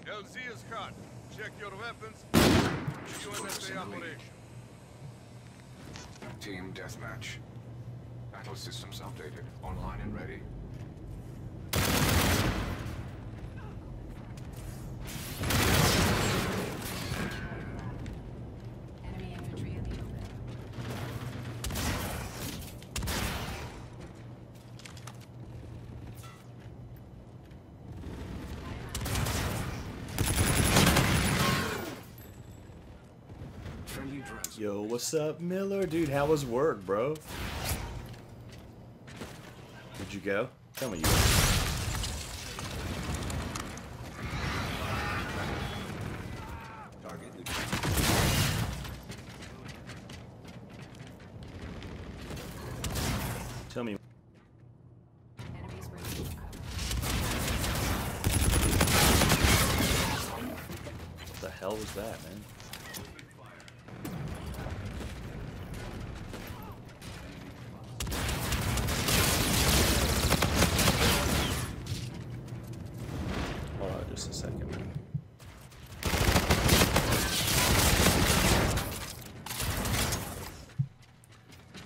LZ is hot. Check your weapons. UNSA operation. Team deathmatch. Battle systems updated. Online and ready. Enemy infantry in the open. Friendly drones. Yo, what's up, Miller? Dude, how was work, bro? Did you go? Tell me you went. Tell me. Enemies breaking cover. What the hell was that, man? Hold on just a second, man.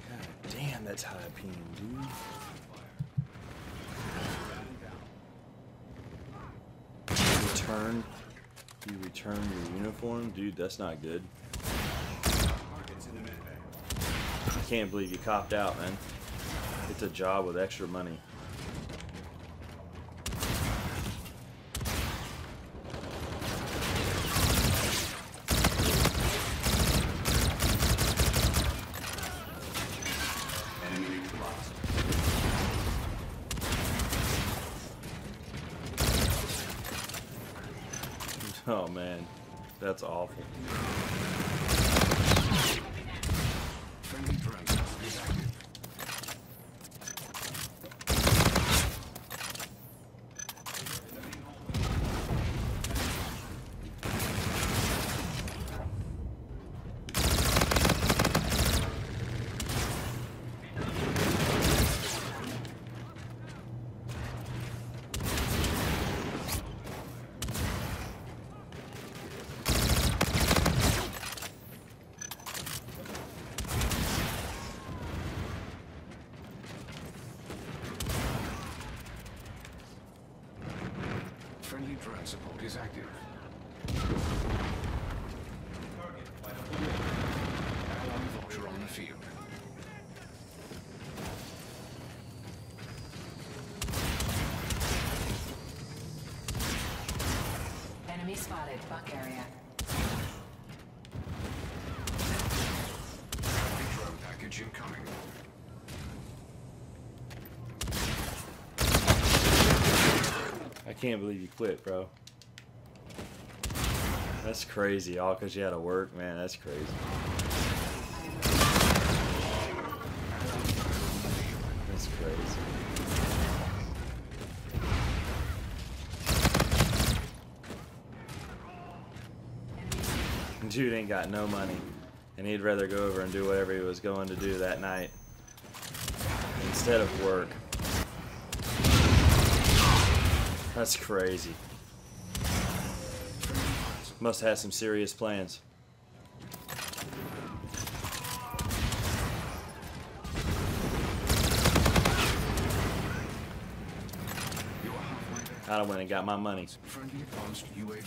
God damn, that's high ping, dude. You return your uniform? Dude, that's not good. I can't believe you copped out, man. It's a job with extra money. Oh man, that's awful. Friendly drone is active. Friendly drone support is active. Alarm vulture on the field. Enemy spotted. Buck area. Friendly drone package incoming. I can't believe you quit, bro. That's crazy, all because you had to work, man. That's crazy. That's crazy. Dude ain't got no money, and he'd rather go over and do whatever he was going to do that night instead of work. That's crazy. Must have some serious plans. I done went and got my money. Friendly advanced UAV.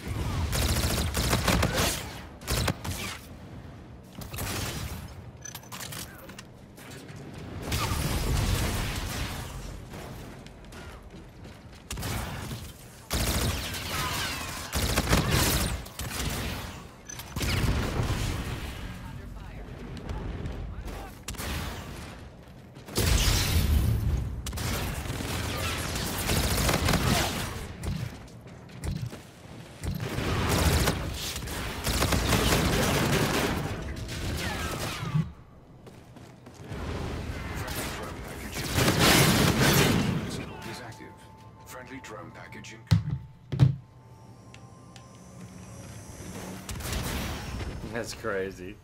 Friendly drone package incoming. That's crazy.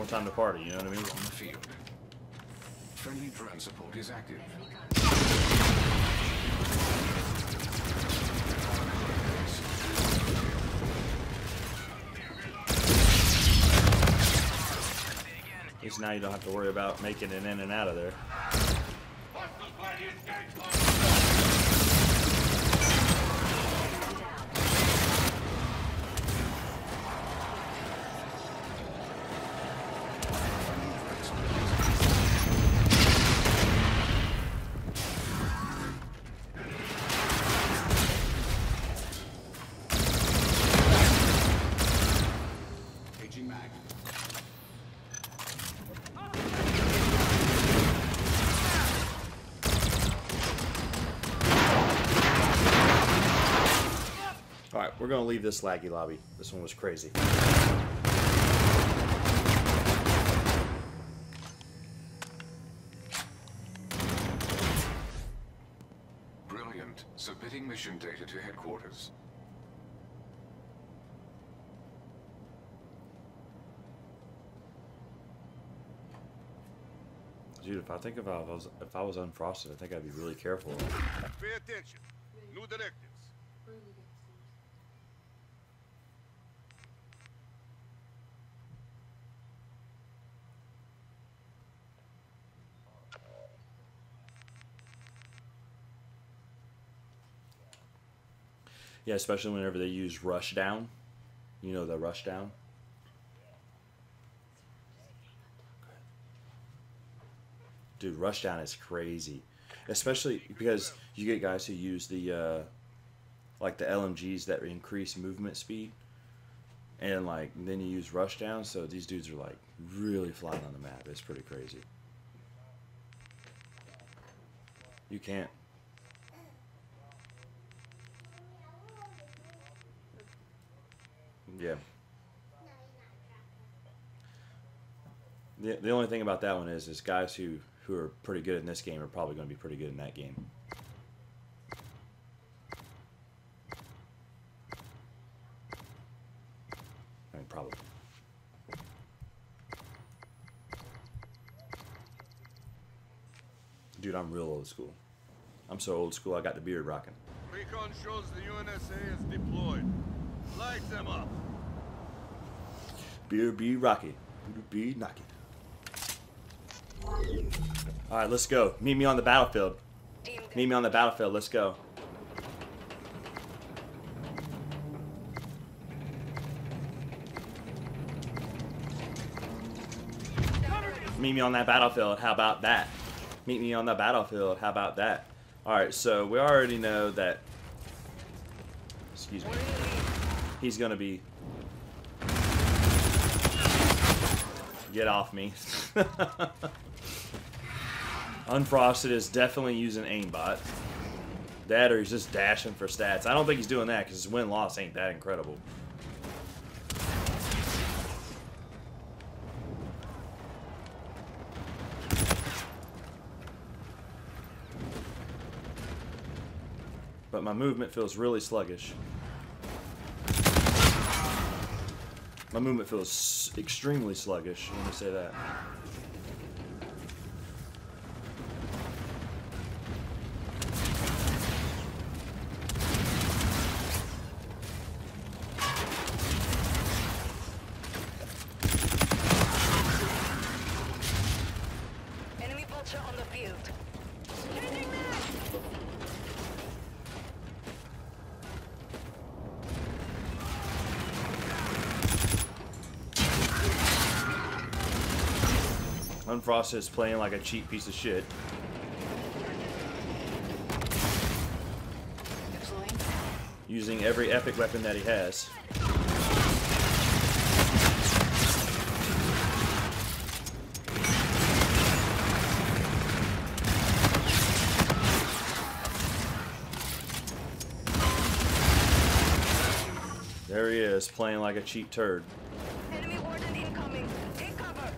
No time to party, you know what I mean? On the field. Friendly drone support is active. At least now you don't have to worry about making it in and out of there. Aging mag. Alright, we're gonna leave this laggy lobby. This one was crazy. Brilliant. Submitting mission data to headquarters. Dude, if I was unfrosted, I think I'd be really careful. Pay attention. New directives. Yeah, especially whenever they use rush down. You know the rush down? Dude, rush down is crazy. Especially because you get guys who use the like the LMGs that increase movement speed. And like then you use rush down, so these dudes are like really flying on the map. It's pretty crazy. You can't. Yeah. The only thing about that one is guys who are pretty good in this game are probably going to be pretty good in that game. I mean, probably. Dude, I'm real old school. I'm so old school, I got the beard rocking. Recon shows the UNSA is deployed. Light them up. Beard be rocky. Be knocking. Alright, let's go. Meet me on the battlefield. Meet me on the battlefield. Let's go. Meet me on that battlefield. How about that? Meet me on the battlefield. How about that? Alright, so we already know that... Excuse me. He's gonna be... Get off me. Unfrosted is definitely using aimbot. That or he's just dashing for stats. I don't think he's doing that because his win-loss ain't that incredible. But my movement feels really sluggish. My movement feels extremely sluggish, let me say that. Enemy vulture on the field. Unfrosted is playing like a cheap piece of shit. Using every epic weapon that he has. There he is, playing like a cheap turd. Enemy warden incoming. Take cover.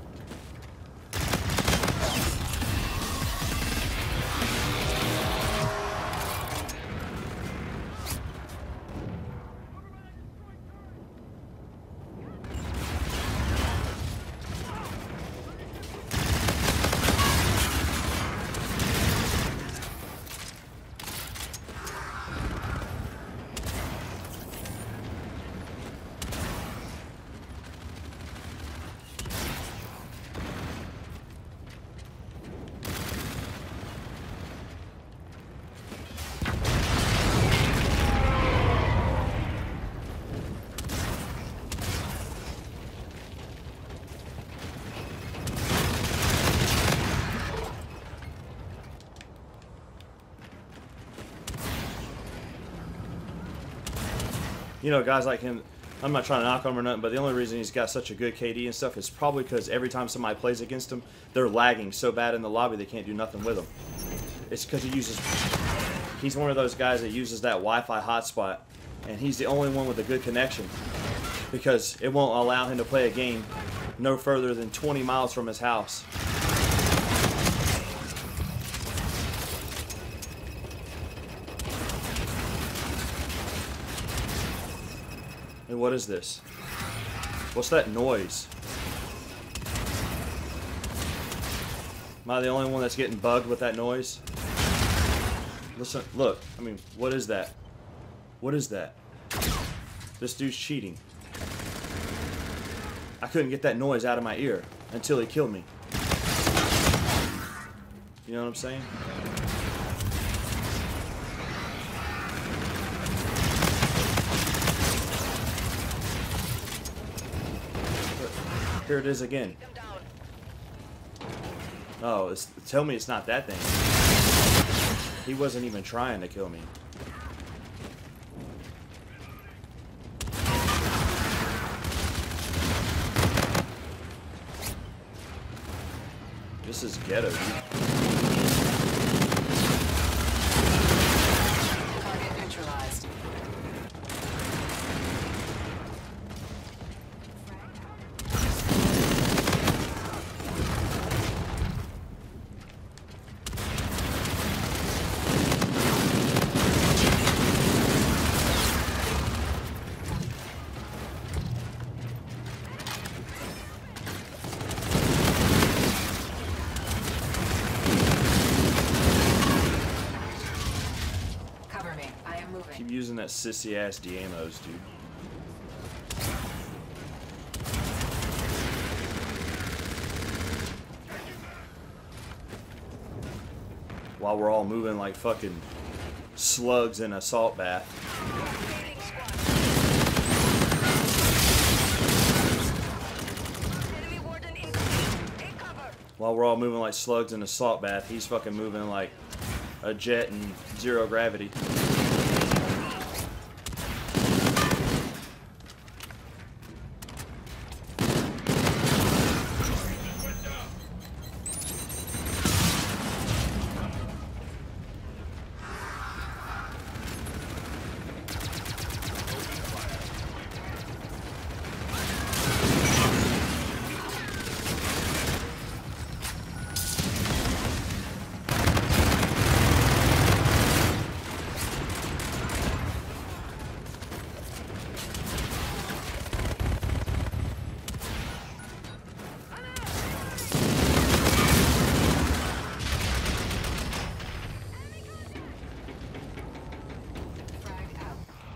you know, guys like him, I'm not trying to knock on him or nothing, but the only reason he's got such a good KD and stuff is probably because every time somebody plays against him, they're lagging so bad in the lobby they can't do nothing with him. It's because he's one of those guys that uses that Wi-Fi hotspot, and he's the only one with a good connection because it won't allow him to play a game no further than 20 miles from his house. And what is this? What's that noise? Am I the only one that's getting bugged with that noise? Listen, look, I mean, what is that? What is that? This dude's cheating. I couldn't get that noise out of my ear until he killed me. You know what I'm saying? Here it is again. Oh, tell me it's not that thing. He wasn't even trying to kill me. This is ghetto, dude. Target neutralized. Cover me. I am moving. Keep using that sissy ass Diamos, dude. While we're all moving like fucking slugs in a salt bath. Enemy warden incoming. Take cover. While we're all moving like slugs in a salt bath, he's fucking moving like a jet in zero gravity.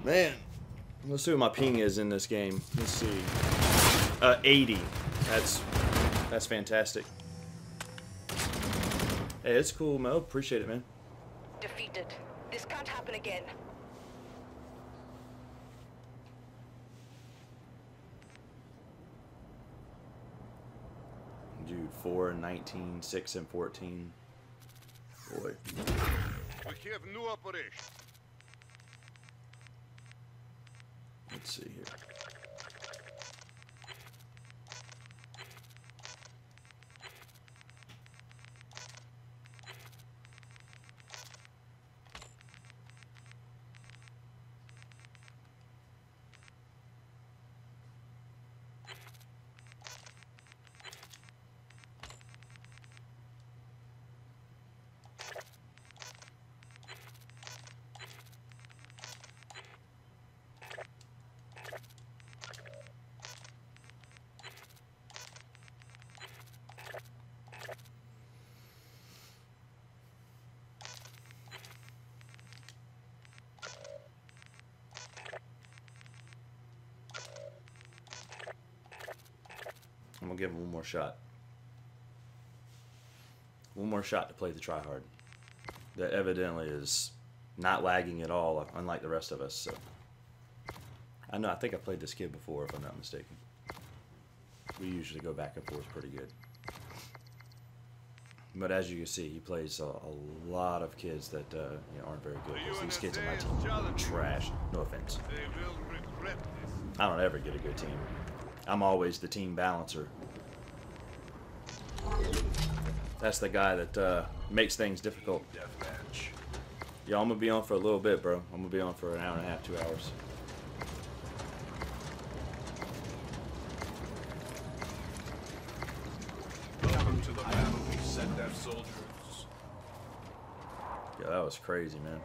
Man, let's see what my ping is in this game. Let's see. 80. That's fantastic. Hey, it's cool, Mo. Appreciate it, man. Defeated. This can't happen again. Dude, 4 and 19, 6 and 14. Boy. We have new operation. Let's see here. I'm gonna give him one more shot. One more shot to play the tryhard. That evidently is not lagging at all, unlike the rest of us. So I know. I think I played this kid before, if I'm not mistaken. We usually go back and forth pretty good. But as you can see, he plays a lot of kids that you know, aren't very good. 'Cause these kids on my team are trash. No offense. They will recruit. Rep this. I don't ever get a good team. I'm always the team balancer. That's the guy that makes things difficult. Deathmatch. Yeah, I'm gonna be on for a little bit, bro. I'm gonna be on for an hour and a half, 2 hours. Welcome to the battle. Set that soldiers. Yeah, that was crazy, man.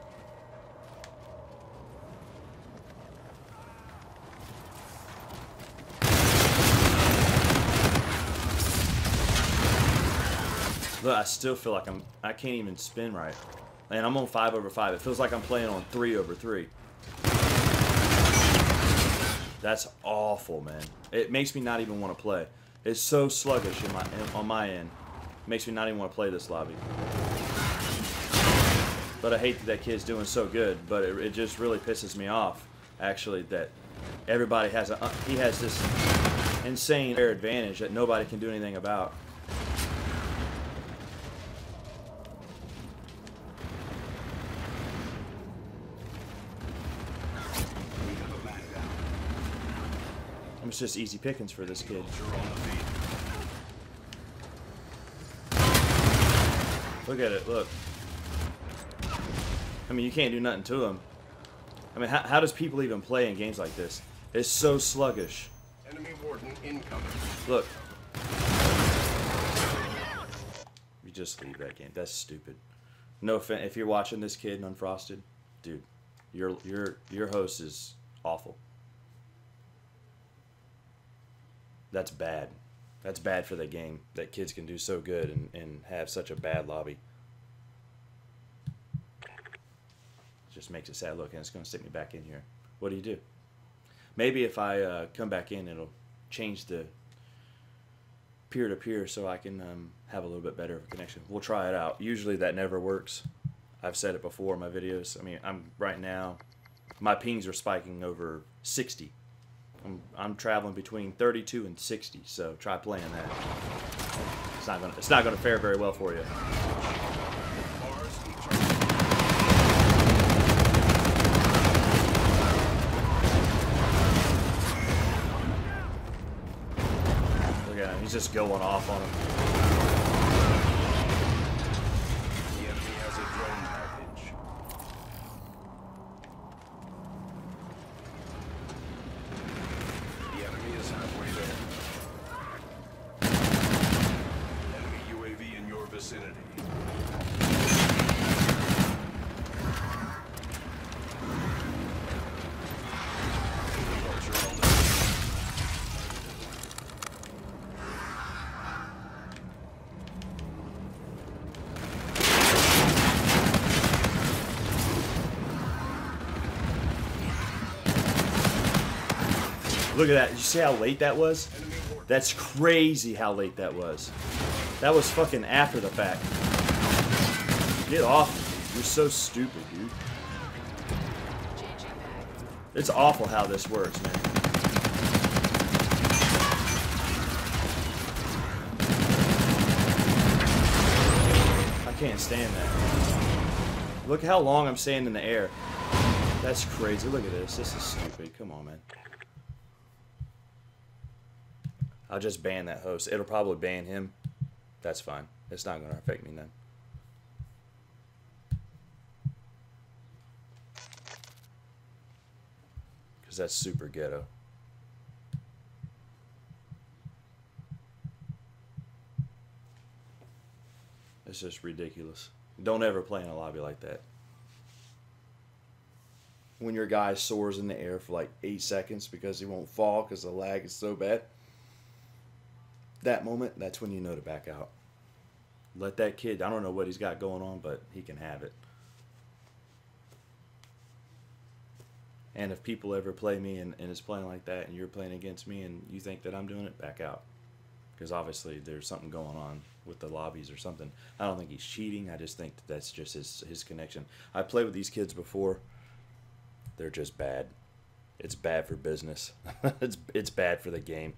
Look, I still feel like I can't even spin right. And I'm on 5 over 5. It feels like I'm playing on 3 over 3. That's awful, man. It makes me not even want to play. It's so sluggish on my end. It makes me not even want to play this lobby. But I hate that kid's doing so good. But it just really pisses me off, actually, that everybody has he has this insane air advantage that nobody can do anything about. It's just easy pickings for this kid. Look at it, look. I mean, you can't do nothing to him. I mean, how does people even play in games like this? It's so sluggish. Enemy warden incoming. Look. You just leave that game. That's stupid. No offense. If you're watching this kid in Unfrosted, dude, your host is awful. That's bad. That's bad for the game that kids can do so good and have such a bad lobby. It just makes it sad. Look, and it's going to stick me back in here. What do you do? Maybe if I come back in, it'll change the peer-to-peer so I can have a little bit better of a connection. We'll try it out. Usually that never works. I've said it before in my videos. I mean, right now, my pings are spiking over 60. I'm traveling between 32 and 60, so try playing that. It's not gonna fare very well for you. Look at him, he's just going off on him. The enemy has a drone package. The enemy is halfway there. Enemy UAV in your vicinity. Vulture on the Look at that. You see how late that was? That's crazy how late that was. That was fucking after the fact. Get off me, dude. You're so stupid, dude. It's awful how this works, man. I can't stand that. Look how long I'm staying in the air. That's crazy. Look at this. This is stupid. Come on, man. I'll just ban that host. It'll probably ban him. That's fine. It's not going to affect me then. Because that's super ghetto. It's just ridiculous. Don't ever play in a lobby like that. When your guy soars in the air for like 8 seconds because he won't fall because the lag is so bad. That moment, that's when you know to back out. Let that kid, I don't know what he's got going on, but he can have it. And if people ever play me and it's playing like that and you're playing against me and you think that I'm doing it, back out. Because obviously there's something going on with the lobbies or something. I don't think he's cheating. I just think that that's just his connection. I played with these kids before. They're just bad. It's bad for business. It's bad for the game.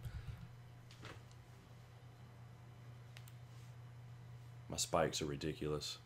My spikes are ridiculous.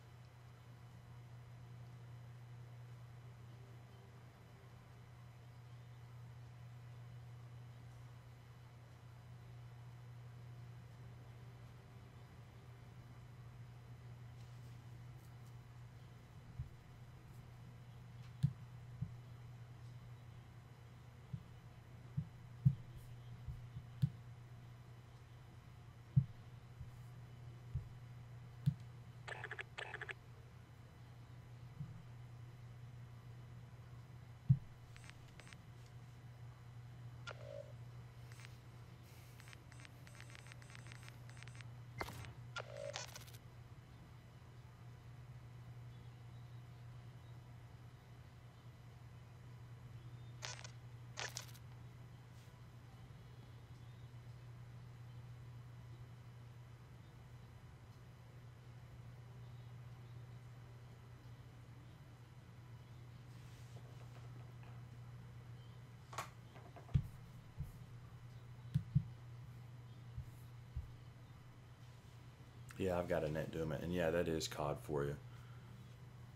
Yeah, I've got a net doing it, and yeah, that is COD for you.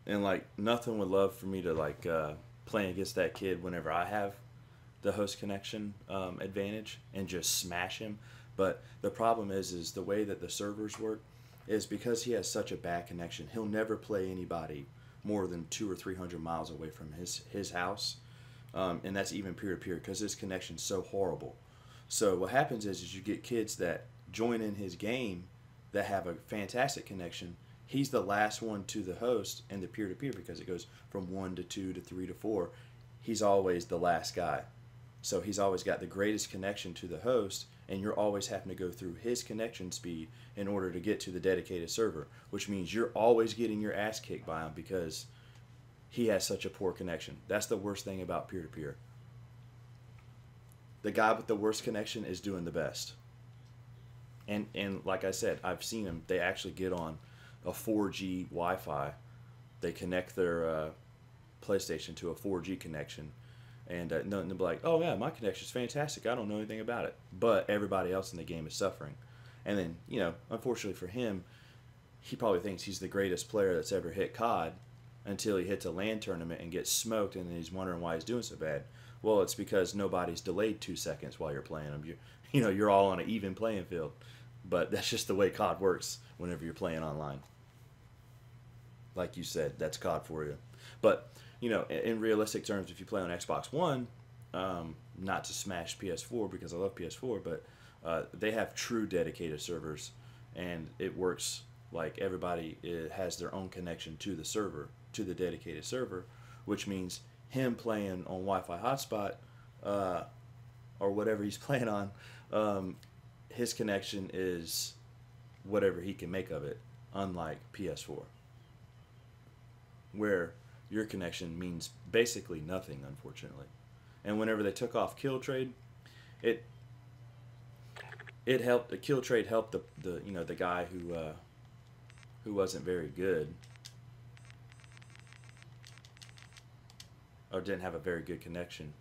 And like nothing would love for me to like play against that kid whenever I have the host connection advantage and just smash him. But the problem is the way that the servers work is because he has such a bad connection. He'll never play anybody more than 200 or 300 miles away from his house, and that's even peer to peer because his connection's so horrible. So what happens is you get kids that join in his game that have a fantastic connection. He's the last one to the host and the peer to peer because it goes from 1 to 2 to 3 to 4. He's always the last guy. So he's always got the greatest connection to the host, and you're always having to go through his connection speed in order to get to the dedicated server, which means you're always getting your ass kicked by him because he has such a poor connection. That's the worst thing about peer-to-peer. The guy with the worst connection is doing the best. And like I said, I've seen them. They actually get on a 4G Wi-Fi. They connect their PlayStation to a 4G connection. And they'll be like, oh yeah, my connection's fantastic. I don't know anything about it. But everybody else in the game is suffering. And then, you know, unfortunately for him, he probably thinks he's the greatest player that's ever hit COD until he hits a LAN tournament and gets smoked, and then he's wondering why he's doing so bad. Well, it's because nobody's delayed 2 seconds while you're playing them. You're all on an even playing field. But that's just the way COD works whenever you're playing online. Like you said, that's COD for you. But, you know, in realistic terms, if you play on Xbox One, not to smash PS4 because I love PS4, but they have true dedicated servers, and it works like everybody has their own connection to the server, to the dedicated server, which means him playing on Wi-Fi hotspot or whatever he's playing on, his connection is whatever he can make of it, unlike PS4, where your connection means basically nothing, unfortunately. And whenever they took off kill trade, it helped. The kill trade helped the guy who wasn't very good or didn't have a very good connection.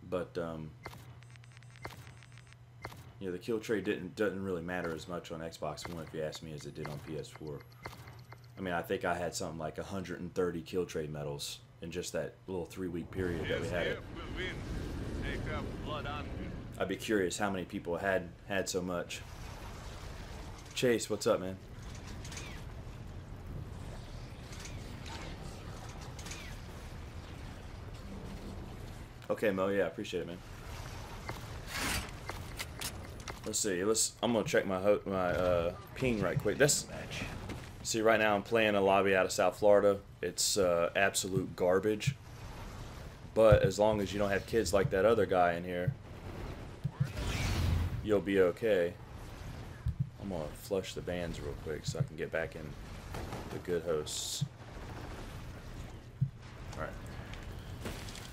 But the kill trade doesn't really matter as much on Xbox One, if you ask me, as it did on PS4. I mean, I think I had something like 130 kill trade medals in just that little 3-week period that we had it. I'd be curious how many people had so much. Chase, what's up, man? Okay, Mo, yeah, I appreciate it, man. Let's see. I'm gonna check my ping right quick. See, right now I'm playing a lobby out of South Florida. It's absolute garbage. But as long as you don't have kids like that other guy in here, you'll be okay. I'm gonna flush the bans real quick so I can get back in the good hosts. Alright.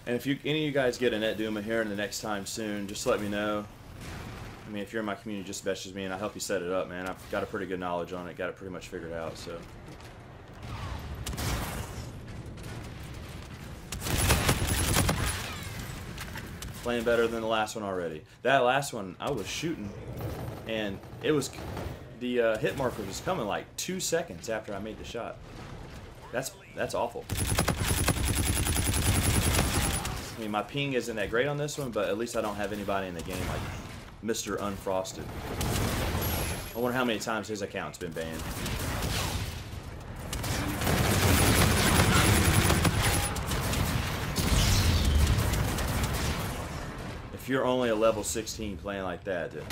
And if any of you guys get a net Duma here in the next time soon, just let me know. I mean, if you're in my community, just message me and I'll help you set it up, man. I've got a pretty good knowledge on it, got it pretty much figured out, so. Playing better than the last one already. That last one, I was shooting, and it was, the hit marker was coming like 2 seconds after I made the shot. That's awful. I mean, my ping isn't that great on this one, but at least I don't have anybody in the game like Mr. Unfrosted. I wonder how many times his account's been banned. If you're only a level 16 playing like that, then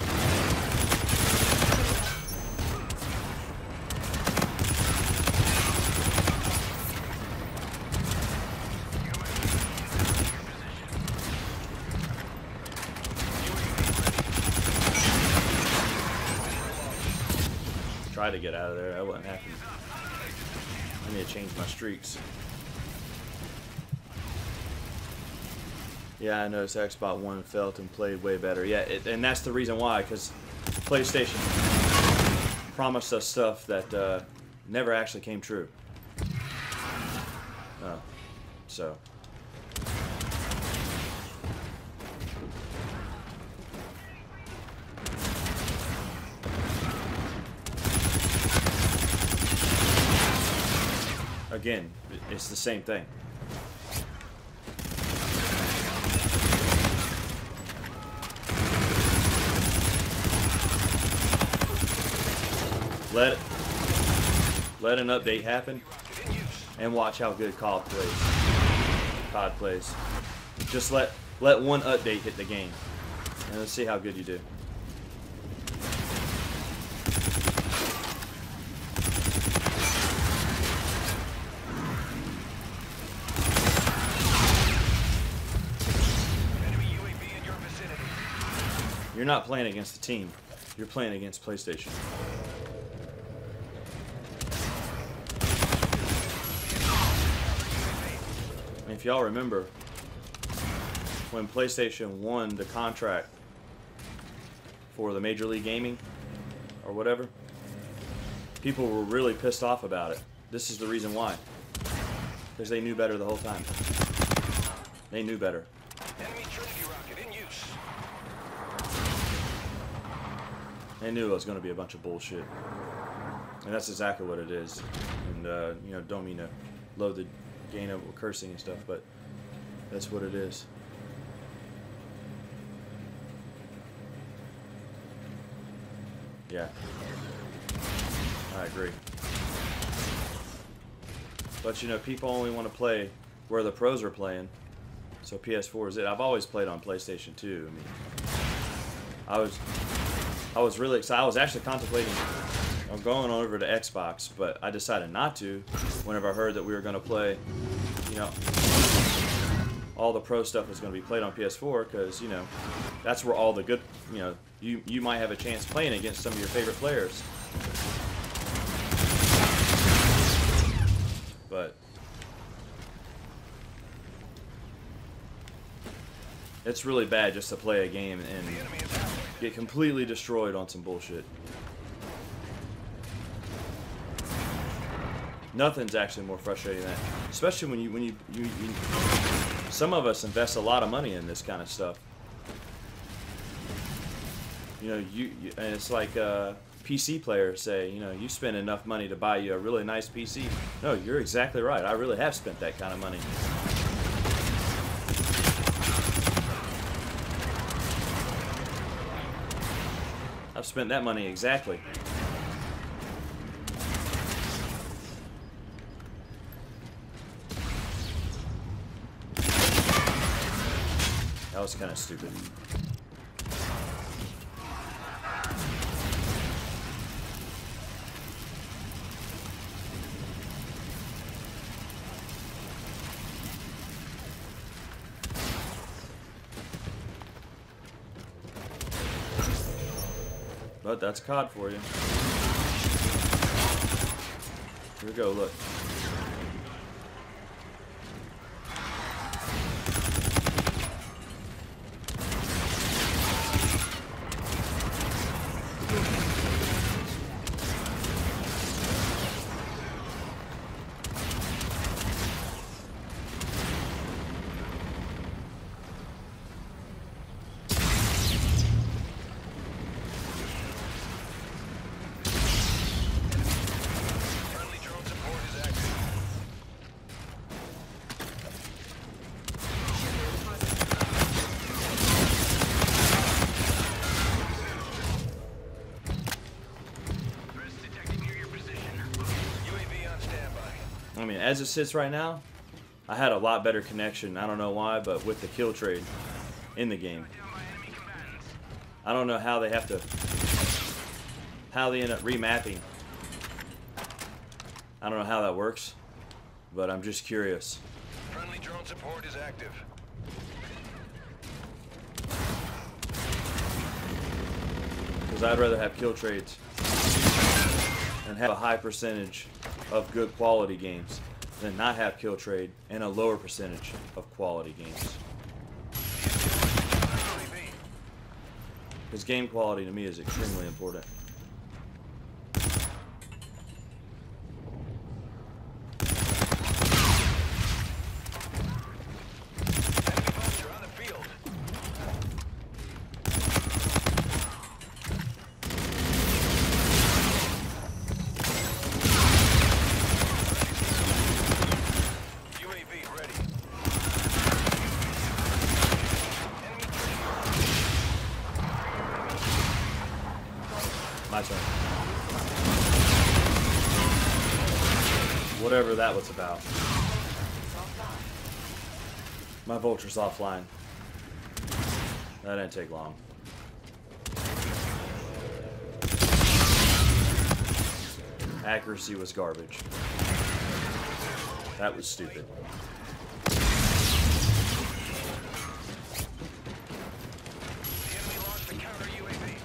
try to get out of there. That wouldn't happen. I need to change my streaks. Yeah, I noticed Xbox One felt and played way better. Yeah, and that's the reason why, because PlayStation promised us stuff that never actually came true. So. again, it's the same thing. Let an update happen and watch how good COD plays. Just let one update hit the game and let's see how good you do. You're not playing against the team. You're playing against PlayStation. And if y'all remember, when PlayStation won the contract for the Major League Gaming or whatever, people were really pissed off about it. This is the reason why. Because they knew better the whole time. They knew better. Enemy Trinity rocket in use. They knew it was going to be a bunch of bullshit. And that's exactly what it is. And, you know, don't mean to load the game up with cursing and stuff, but that's what it is. Yeah. I agree. But, you know, people only want to play where the pros are playing. So PS4 is it. I've always played on PlayStation 2. I mean, I was really excited. I was actually contemplating on going over to Xbox, but I decided not to whenever I heard that we were going to play, you know, all the pro stuff was going to be played on PS4 because, you know, that's where all the good, you know, you might have a chance playing against some of your favorite players. But it's really bad just to play a game and get completely destroyed on some bullshit. Nothing's actually more frustrating than that. Especially when you some of us invest a lot of money in this kind of stuff. You know, and it's like PC players say, you know, you spend enough money to buy you a really nice PC. No, you're exactly right. I really have spent that kind of money. I've spent that money exactly. That was kind of stupid. But that's COD for you. Here we go, look. I mean, as it sits right now, I had a lot better connection, I don't know why, but with the kill trade in the game. I don't know how they end up remapping. I don't know how that works, but I'm just curious. Friendly drone support is active. Because I'd rather have kill trades and have a high percentage of good quality games than not have kill trade and a lower percentage of quality games. Because game quality to me is extremely important. Whatever that was about. My vulture's offline. That didn't take long. Accuracy was garbage. That was stupid.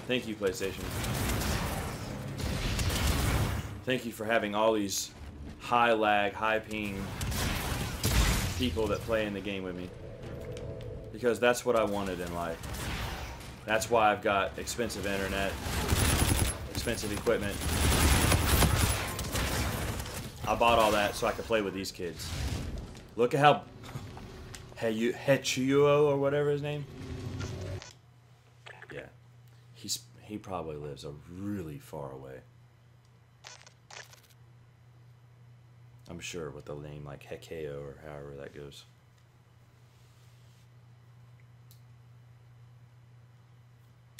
Thank you, PlayStation. Thank you for having all these high lag, high ping people that play in the game with me. Because that's what I wanted in life. That's why I've got expensive internet, expensive equipment. I bought all that so I could play with these kids. Look at how Hechuo or whatever his name. Yeah, he probably lives a really far away. I'm sure with the name like Hekeo or however that goes.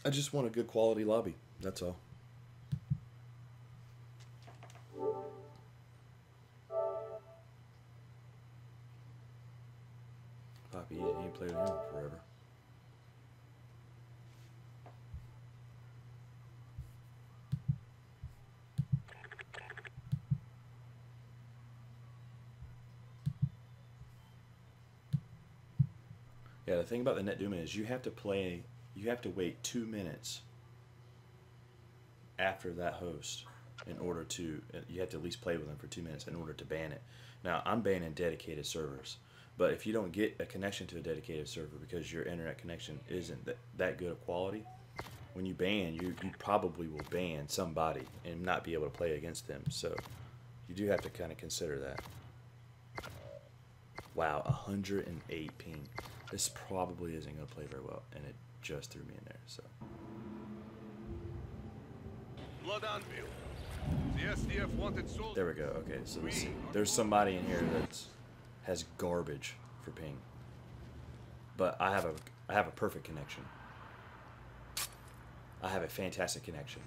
I just want a good quality lobby. That's all. Poppy, you ain't played with him forever. Yeah, the thing about the NetDoom is you have to wait 2 minutes after that host in order to, you have to at least play with them for 2 minutes in order to ban it. Now, I'm banning dedicated servers, but if you don't get a connection to a dedicated server because your internet connection isn't that good of quality, when you ban, you probably will ban somebody and not be able to play against them. So you do have to kind of consider that. Wow, 108 ping. This probably isn't going to play very well, and it just threw me in there, so. Blood anvil. The SDF wanted soldiers. There we go. Okay, so let's see. There's somebody in here that has garbage for ping, but I have a perfect connection. I have a fantastic connection.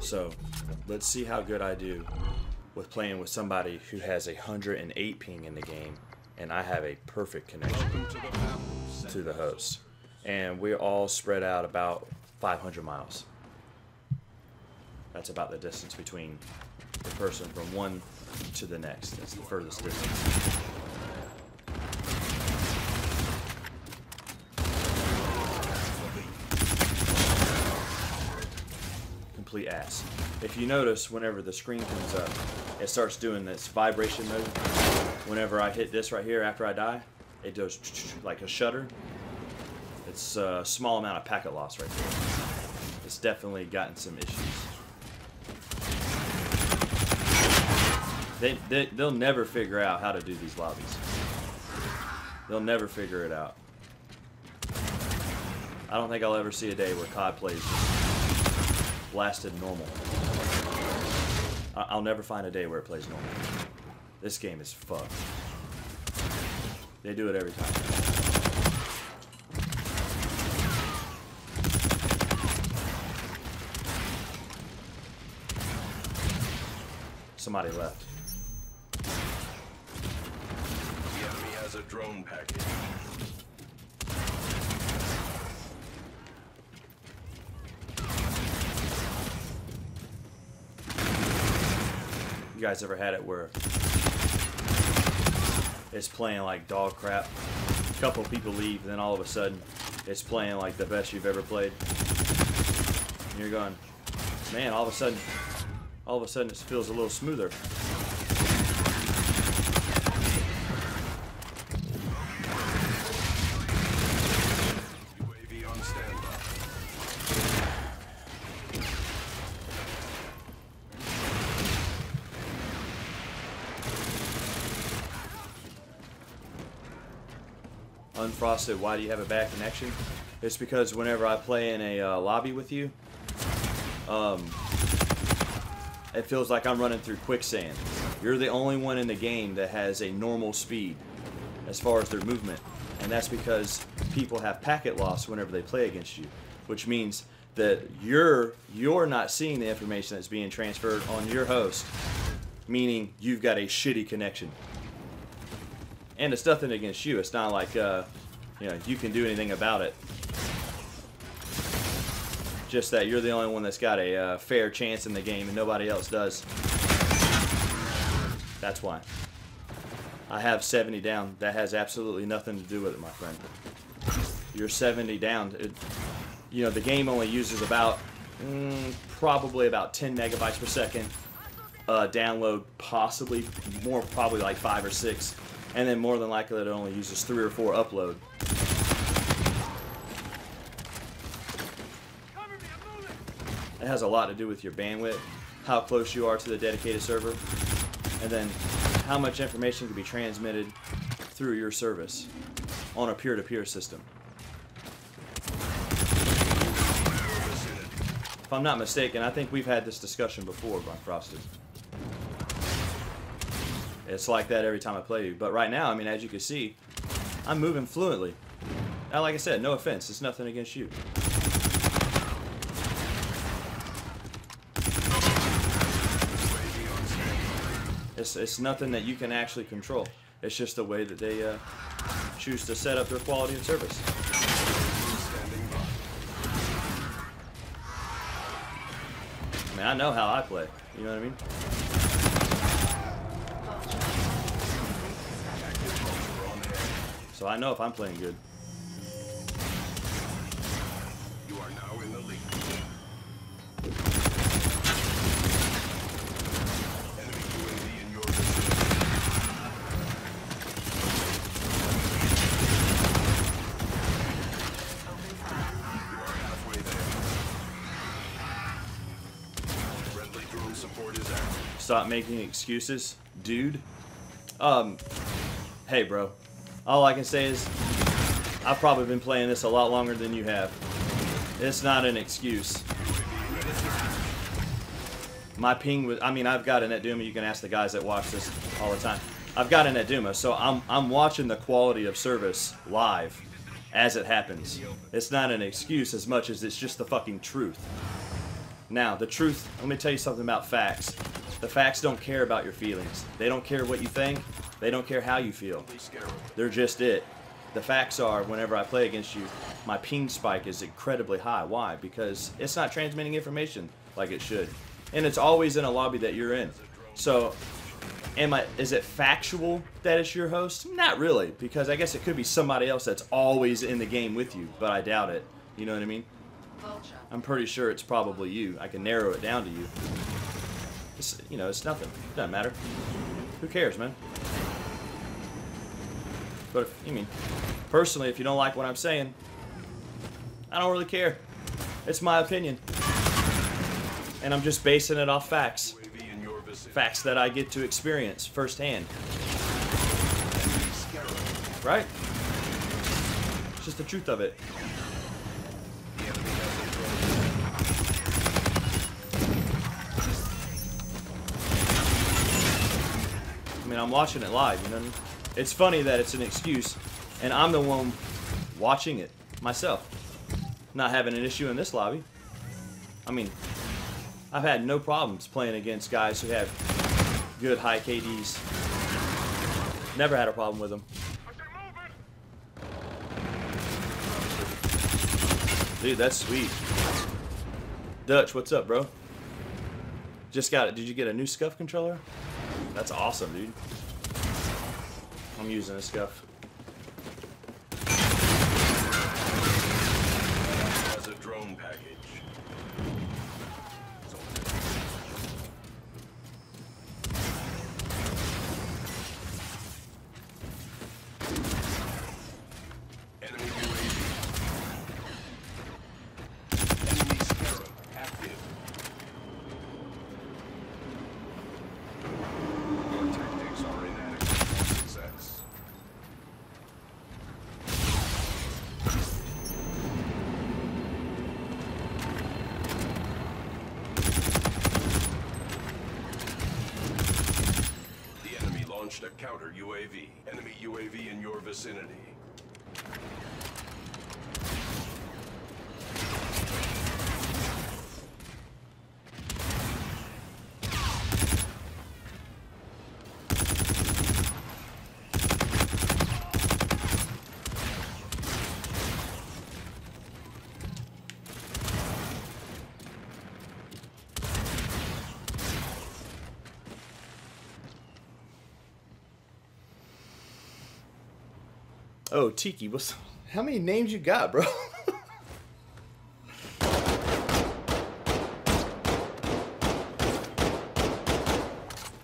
So let's see how good I do with playing with somebody who has 108 ping in the game, and I have a perfect connection to the host, and we're all spread out about 500 miles. That's about the distance between the person from one to the next. That's the furthest distance. Complete ass. If you notice, whenever the screen comes up, it starts doing this vibration mode. Whenever I hit this right here after I die, it does like a shutter. It's a small amount of packet loss right there. It's definitely gotten some issues. They'll never figure out how to do these lobbies. They'll never figure it out. I don't think I'll ever see a day where COD plays blasted normal. I'll never find a day where it plays normal. This game is fucked. They do it every time. Somebody left. The enemy has a drone package. You guys ever had it where it's playing like dog crap? A couple people leave, and then all of a sudden it's playing like the best you've ever played. And you're going, man, all of a sudden it feels a little smoother. UAV on standby. Unfrosted, why do you have a bad connection? It's because whenever I play in a lobby with you, it feels like I'm running through quicksand. You're the only one in the game that has a normal speed as far as their movement, and that's because people have packet loss whenever they play against you, which means that you're not seeing the information that's being transferred on your host meaning you've got a shitty connection. And it's nothing against you. It's not like, you can do anything about it. Just that you're the only one that's got a fair chance in the game and nobody else does. That's why. I have 70 down. That has absolutely nothing to do with it, my friend. You're 70 down. The game only uses about, probably about 10 megabytes per second download, possibly more, probably like 5 or 6. And then more than likely it only uses 3 or 4 upload. It has a lot to do with your bandwidth, how close you are to the dedicated server, and then how much information can be transmitted through your service on a peer-to-peer system. If I'm not mistaken, I think we've had this discussion before, Brian Frosted. It's like that every time I play you. But right now, I mean, as you can see, I'm moving fluently. Now, like I said, no offense. It's nothing against you. It's nothing that you can actually control. It's just the way that they choose to set up their quality of service. I mean, I know how I play. You know what I mean? So I know if I'm playing good. You are now in the lead. Enemy UAV in your vicinity. You are halfway there. Friendly drone support is active. Stop making excuses, dude. Hey, bro. All I can say is, I've probably been playing this a lot longer than you have. It's not an excuse. My ping was, I mean, I've got a NetDuma. You can ask the guys that watch this all the time. I've got a NetDuma, so I'm watching the quality of service live as it happens. It's not an excuse as much as it's just the fucking truth. Now, the truth, let me tell you something about facts. The facts don't care about your feelings. They don't care what you think. They don't care how you feel. They're just it. The facts are, whenever I play against you, my ping spike is incredibly high. Why? Because it's not transmitting information like it should. And it's always in a lobby that you're in. So, is it factual that it's your host? Not really, because I guess it could be somebody else that's always in the game with you, but I doubt it. You know what I mean? I'm pretty sure it's probably you. I can narrow it down to you. It's nothing. It doesn't matter. Who cares, man? But personally, if you don't like what I'm saying, I don't really care. It's my opinion. And I'm just basing it off facts. Facts that I get to experience firsthand. Right? It's just the truth of it. I mean, I'm watching it live, you know what I mean? It's funny that it's an excuse, and I'm the one watching it myself. Not having an issue in this lobby. I mean, I've had no problems playing against guys who have good high KDs. Never had a problem with them. Dude, that's sweet. Dutch, what's up, bro? Just got it. Did you get a new SCUF controller? That's awesome, dude. I'm using a SCUF. As a drone package. Enemy UAV. Enemy Scarab active. Your tactics are inadequate for success. The enemy launched a counter UAV. Enemy UAV in your vicinity. Oh, Tiki, how many names you got, bro?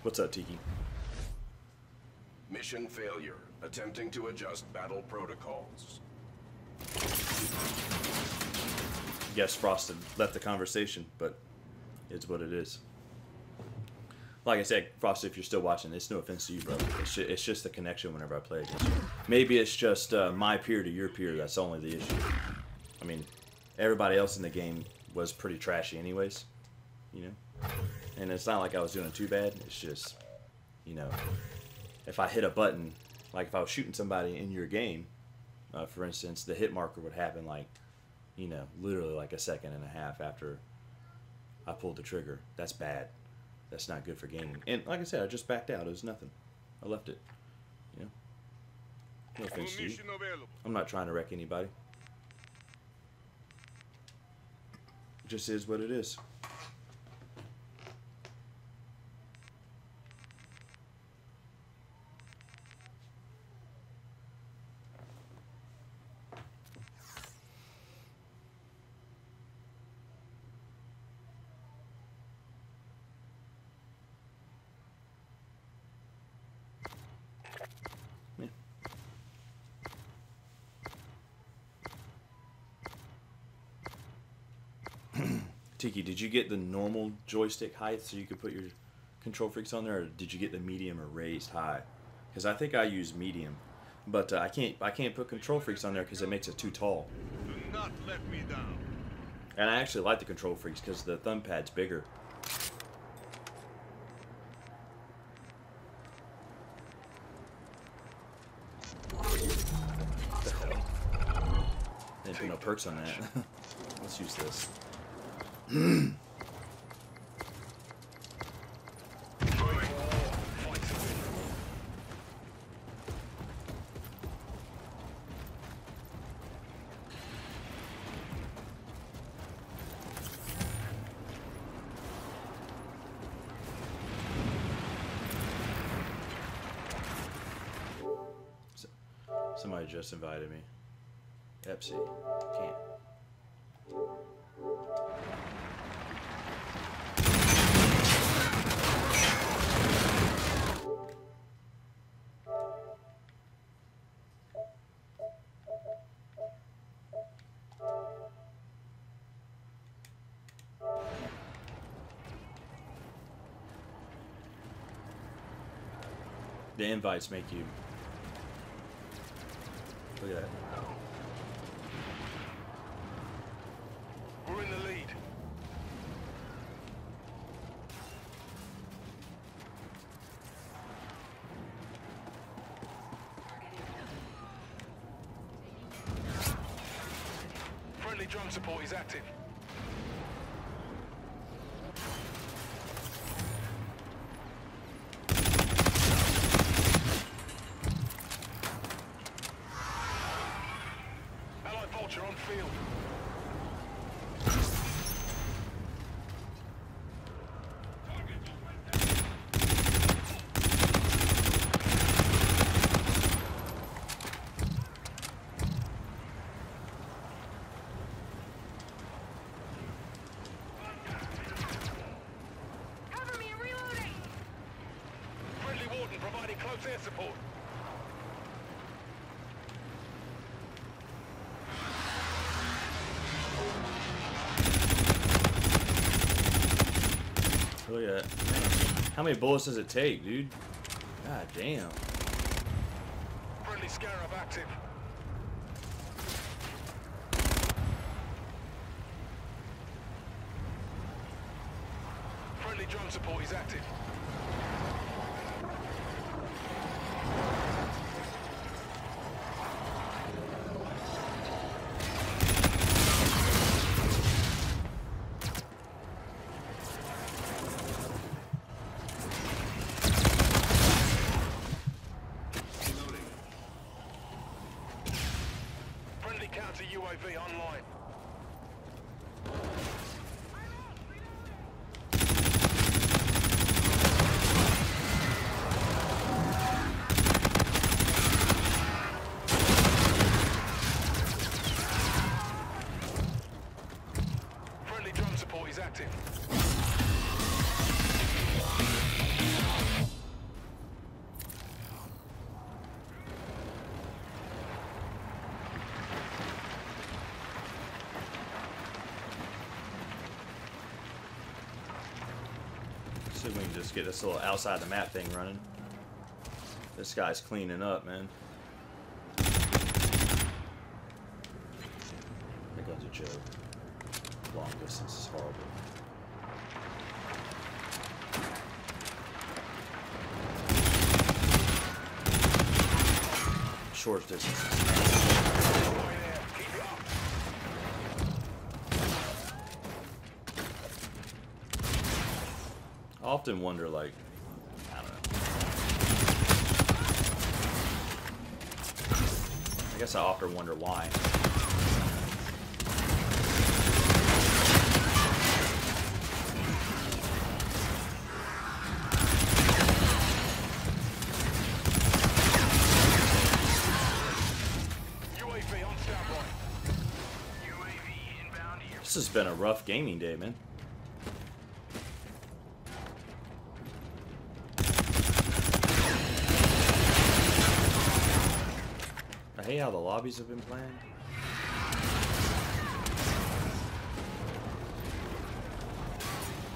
What's up, Tiki? Mission failure. Attempting to adjust battle protocols. Yes, Frosted left the conversation, but it's what it is. Like I said, Frosted, if you're still watching, it's no offense to you, bro. It's just the connection whenever I play against you. Maybe it's just my peer to your peer. That's only the issue. I mean, everybody else in the game was pretty trashy anyways, you know? And it's not like I was doing too bad. It's just, you know, if I hit a button, like if I was shooting somebody in your game, for instance, the hit marker would happen like, you know, literally like a second and a half after I pulled the trigger. That's bad. That's not good for gaming. And like I said, I just backed out. It was nothing. I left it. You know? No offense to you. Mission available. I'm not trying to wreck anybody. It just is what it is. Tiki, did you get the normal joystick height so you could put your control freaks on there, or did you get the medium or raised high? Because I think I use medium, but I can't put control freaks on there because it makes it too tall. Do not let me down. And I actually like the control freaks because the thumb pad's bigger. What the hell? Didn't put no perks on that. Let's use this. Somebody just invited me. Pepsi. Can't. The invites make you... Look at that. We're in the lead. Friendly drone support is active. Allied vulture on field. Cover me, reloading! Friendly warden providing close air support. Look at that. How many bullets does it take, dude? God damn. Friendly scarab active. Friendly drone support is active. Friendly counter UAV online. we can just get this little outside the map thing running. This guy's cleaning up, man. That gun's a joke. Long distance is horrible. Short distance is I often wonder, like, I don't know. I guess I often wonder why. UAV on standby. UAV inbound to your This has been a rough gaming day, man. I hate how the lobbies have been playing.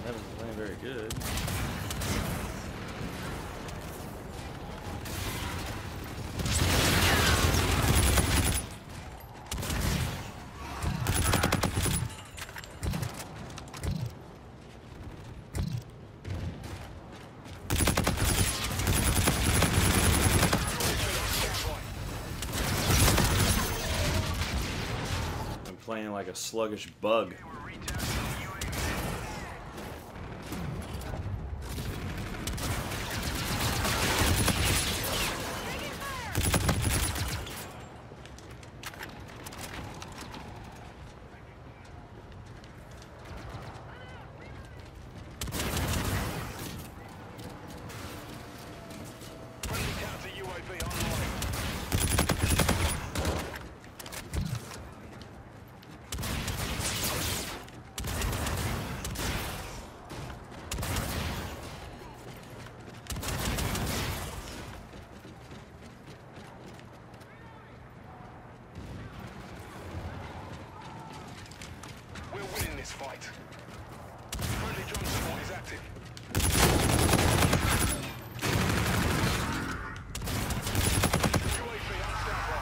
That wasn't playing very good. Playing like a sluggish bug. friendly counter UAV online. We're winning this fight. Friendly drone support is active. UAV on standby.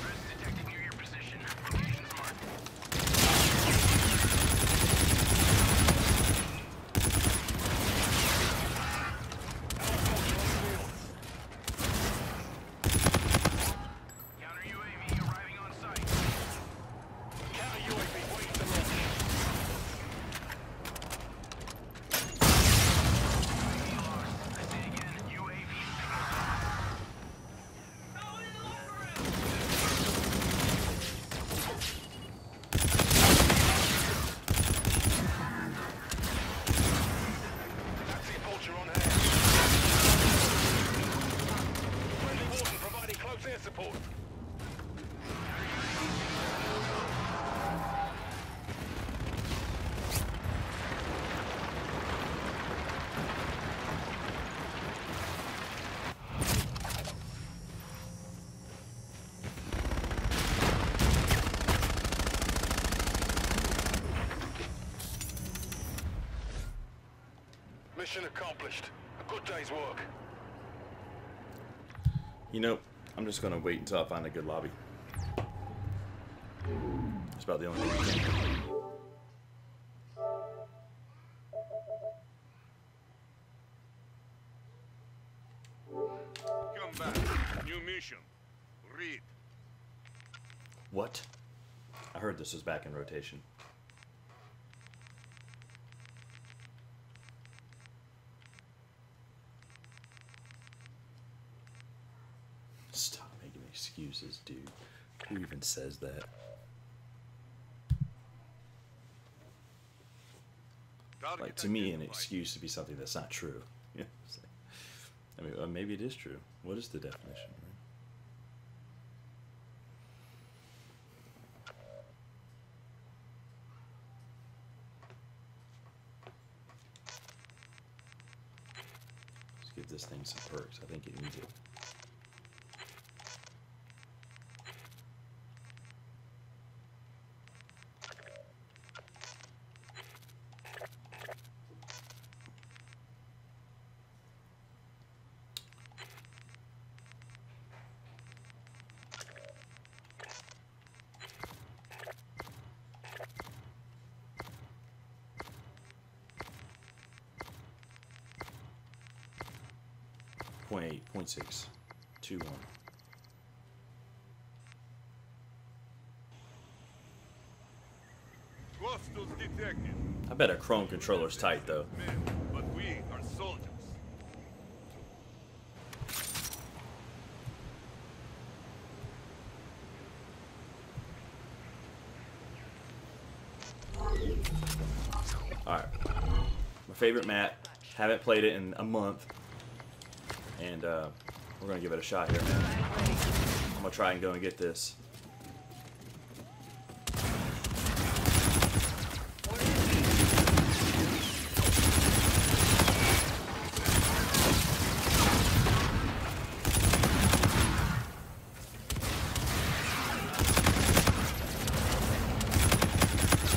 Threats detected near your position. Location's marked. Helicopter on the field. Counter UAV arriving on site. Counter UAV waiting to launch. UAV lost. I say again, UAV signals lost. Taxi vulture on hand. Friendly warden providing close air support. Mission accomplished. A good day's work. You know, I'm just gonna wait until I find a good lobby. It's about the only thing I can do. Come back. New mission. Read. What? I heard this was back in rotation. Stop making excuses, dude. Who even says that? Like, to me, an excuse to be something that's not true. Yeah, it's like- I mean, maybe it is true. What is the definition? Right? Let's give this thing some perks. I think it needs it. .8, .6, 2, 1. Hostiles detected. I bet a Chrome controller's tight though. Men, but we are soldiers. Alright. My favorite map. Haven't played it in a month. And we're gonna give it a shot here, man. I'm gonna try and go and get this.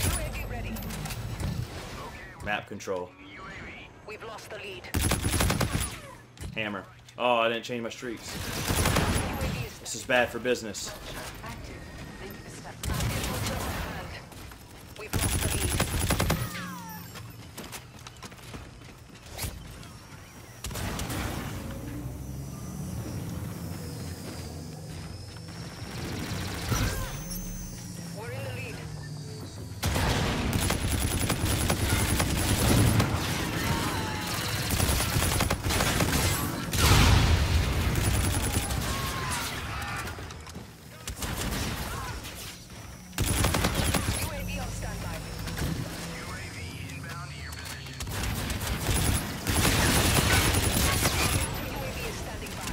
UAV ready. Map control. We've lost the lead. Hammer. Oh, I didn't change my streaks. UAV is This is bad for business. Active. Link established. Vulture on hand. We've lost the lead. We're in the lead. UAV on standby. UAV inbound to your position. UAV is standing by.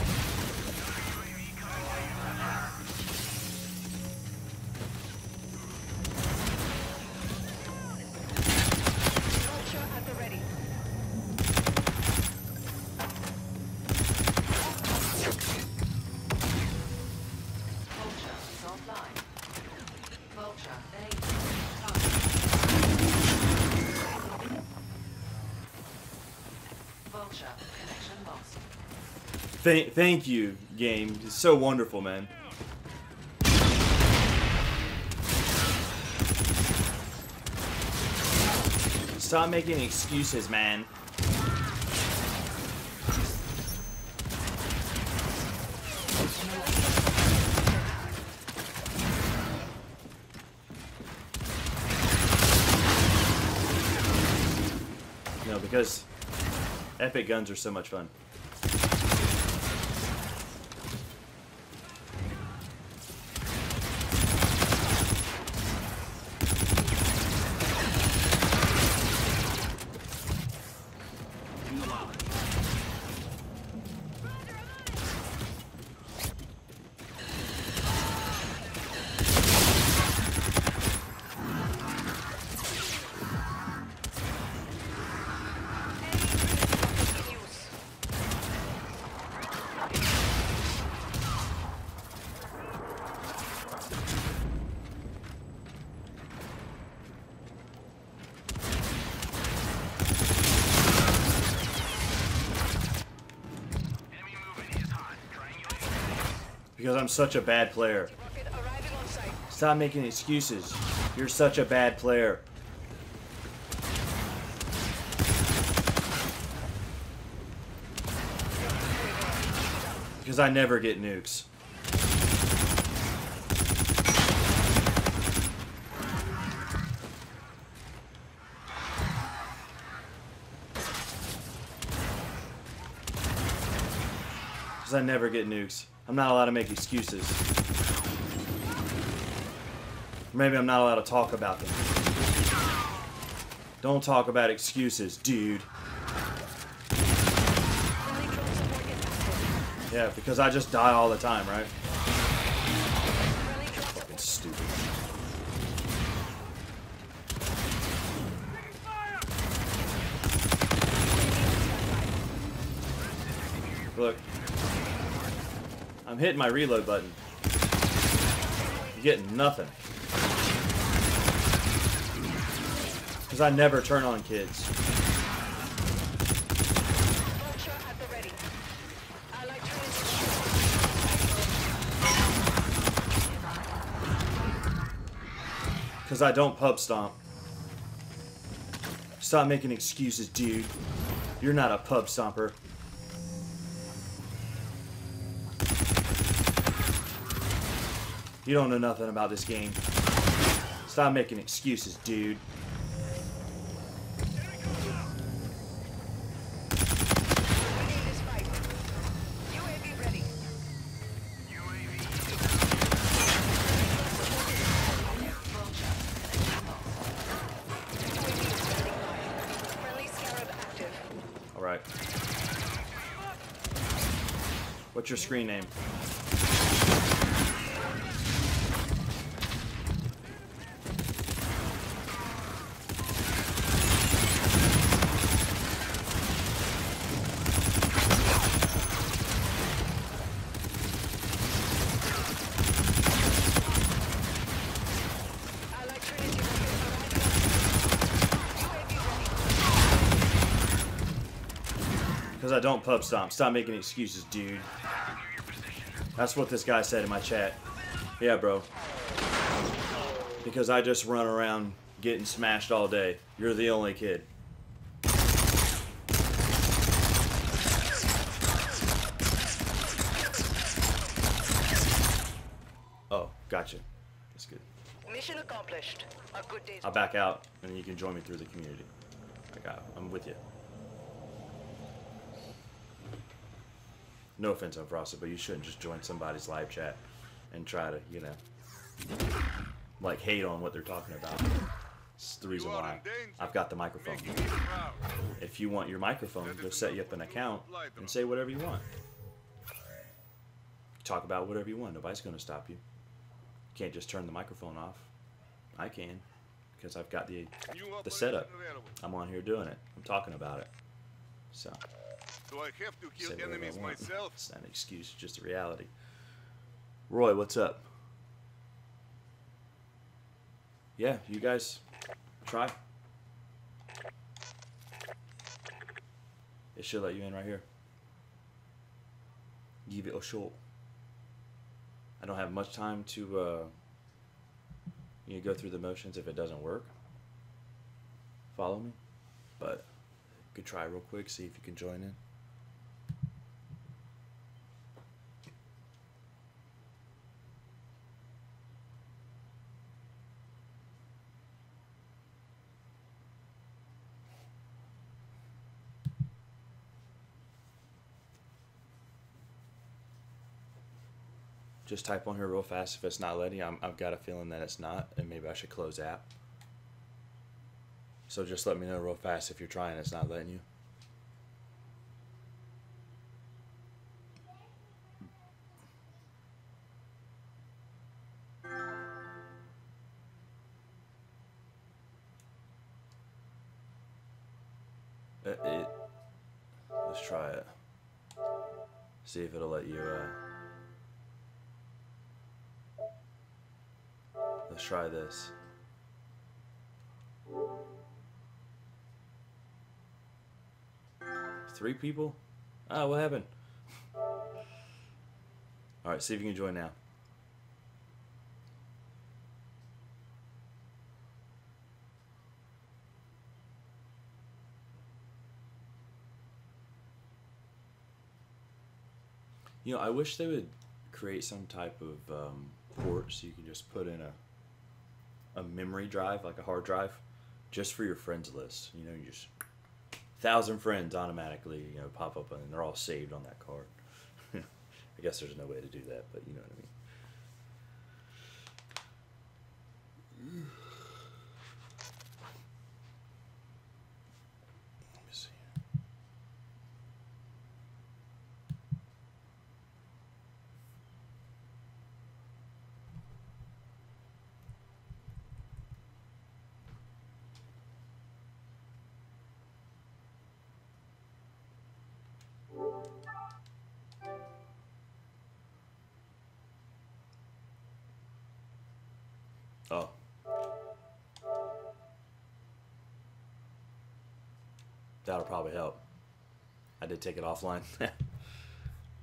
UAV coming in. Vulture at the ready. Vulture is offline. Vulture enable. Vulture connection lost. Thank you, game. It's so wonderful, man. Stop making excuses, man. No, because epic guns are so much fun. Use. Enemy movement is hot. Triangulate. Because I'm such a bad player. Rocket arriving on site. Stop making excuses. You're such a bad player. Because I never get nukes. Because I never get nukes. I'm not allowed to make excuses. Maybe I'm not allowed to talk about them. Don't talk about excuses, dude. Friendly drone support is active. Yeah, because I just die all the time, right? Friendly drone support. Fucking stupid. Look. I'm hitting my reload button. You're getting nothing. Because I never turn on kids. Vulture at the ready. Allied troops. Because I don't pub stomp. Stop making excuses, dude. You're not a pub stomper. You don't know nothing about this game. Stop making excuses, dude. Winning this fight. UAV ready. UAV is standing by. Friendly Scarab active. Alright. What's your screen name? Allied Trinity rocket arriving. UAV ready. Because I don't pub stomp. Stop making excuses, dude. That's what this guy said in my chat. Yeah, bro. Because I just run around getting smashed all day. You're the only kid. Oh, gotcha. That's good. Mission accomplished. A good day's I'll back out, and then you can join me through the community. I'm with you. No offense on Frosted, but you shouldn't just join somebody's live chat and try to, you know, like hate on what they're talking about. It's the reason why I've got the microphone. Making me proud. If you want your microphone, they'll set you up an account and say whatever you want. Talk about whatever you want. Nobody's going to stop you. You can't just turn the microphone off. I can, because I've got the New operation setup. available. I'm on here doing it. I'm talking about it. So, Do I have to kill say whatever enemies I want. myself? It's not an excuse, it's just a reality. Roy, what's up? Yeah, you guys try. It should let you in right here. Give it a shot. I don't have much time to you know, go through the motions if it doesn't work. Follow me, but you could try real quick, see if you can join in. Just type on here real fast if it's not letting you. I've got a feeling that it's not, and maybe I should close app. So just let me know real fast if you're trying it's not letting you. Let's try it. See if it'll let you, let's try this. Three people? Ah, what happened? Alright, see if you can join now. You know, I wish they would create some type of port so you can just put in a memory drive, like a hard drive, just for your friends list. You know, you just 1,000 friends automatically, you know, pop up and they're all saved on that card. I guess there's no way to do that, but you know what I mean. Let me see. Oh. That'll probably help. I did take it offline.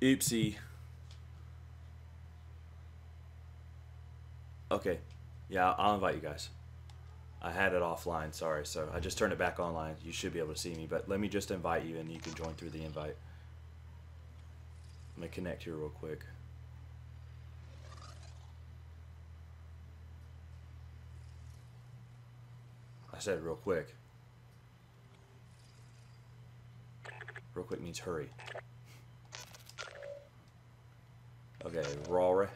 Oopsie. Okay. Yeah, I'll invite you guys. I had it offline, sorry. So I just turned it back online. You should be able to see me, but let me just invite you and you can join through the invite. Let me connect here real quick. said real quick. Real quick means hurry. Okay, Rory.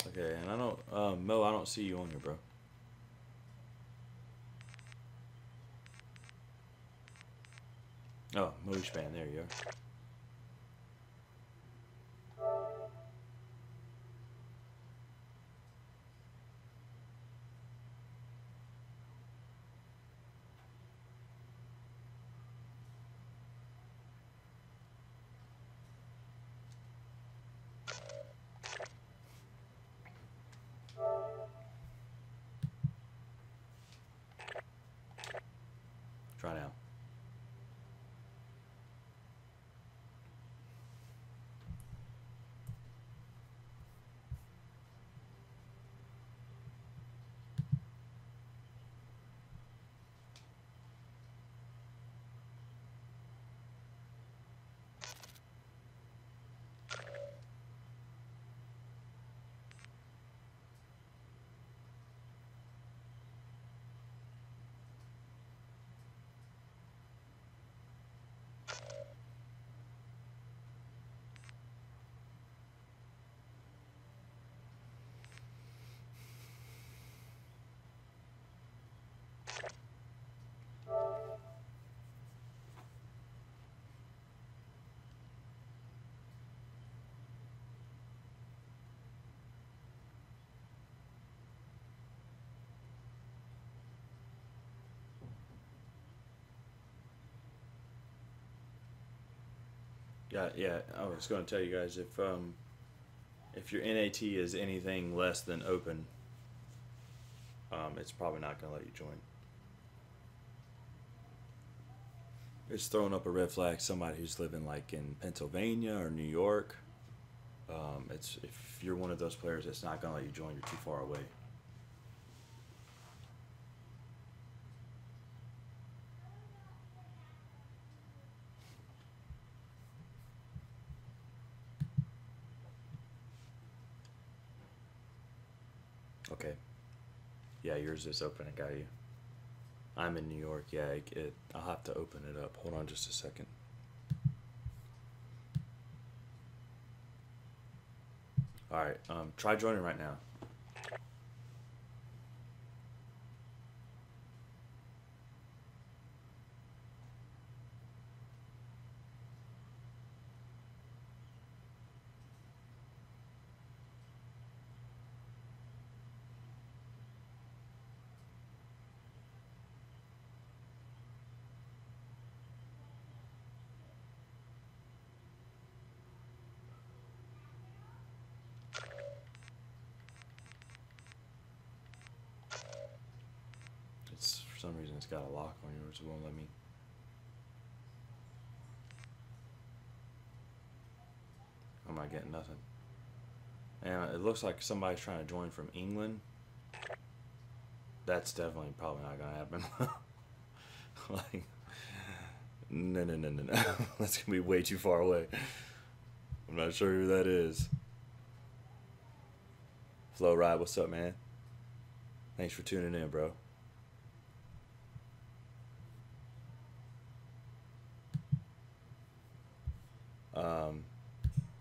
Okay, and I don't, Mo, I don't see you on here, bro. Oh, Mooshman, there you are. Try now. Yeah, yeah. I was going to tell you guys if your NAT is anything less than open, it's probably not going to let you join. It's throwing up a red flag. Somebody who's living like in Pennsylvania or New York. It's if you're one of those players, it's not going to let you join. You're too far away. Okay. Yeah, yours is open. I got you. I'm in New York. Yeah, I'll have to open it up. Hold on just a second. All right. Try joining right now. It's for some reason it's got a lock on yours. It won't let me. I'm not getting nothing. And it looks like somebody's trying to join from England. That's definitely probably not gonna happen. Like, no. That's gonna be way too far away. I'm not sure who that is. Flow Ride, what's up, man? Thanks for tuning in, bro.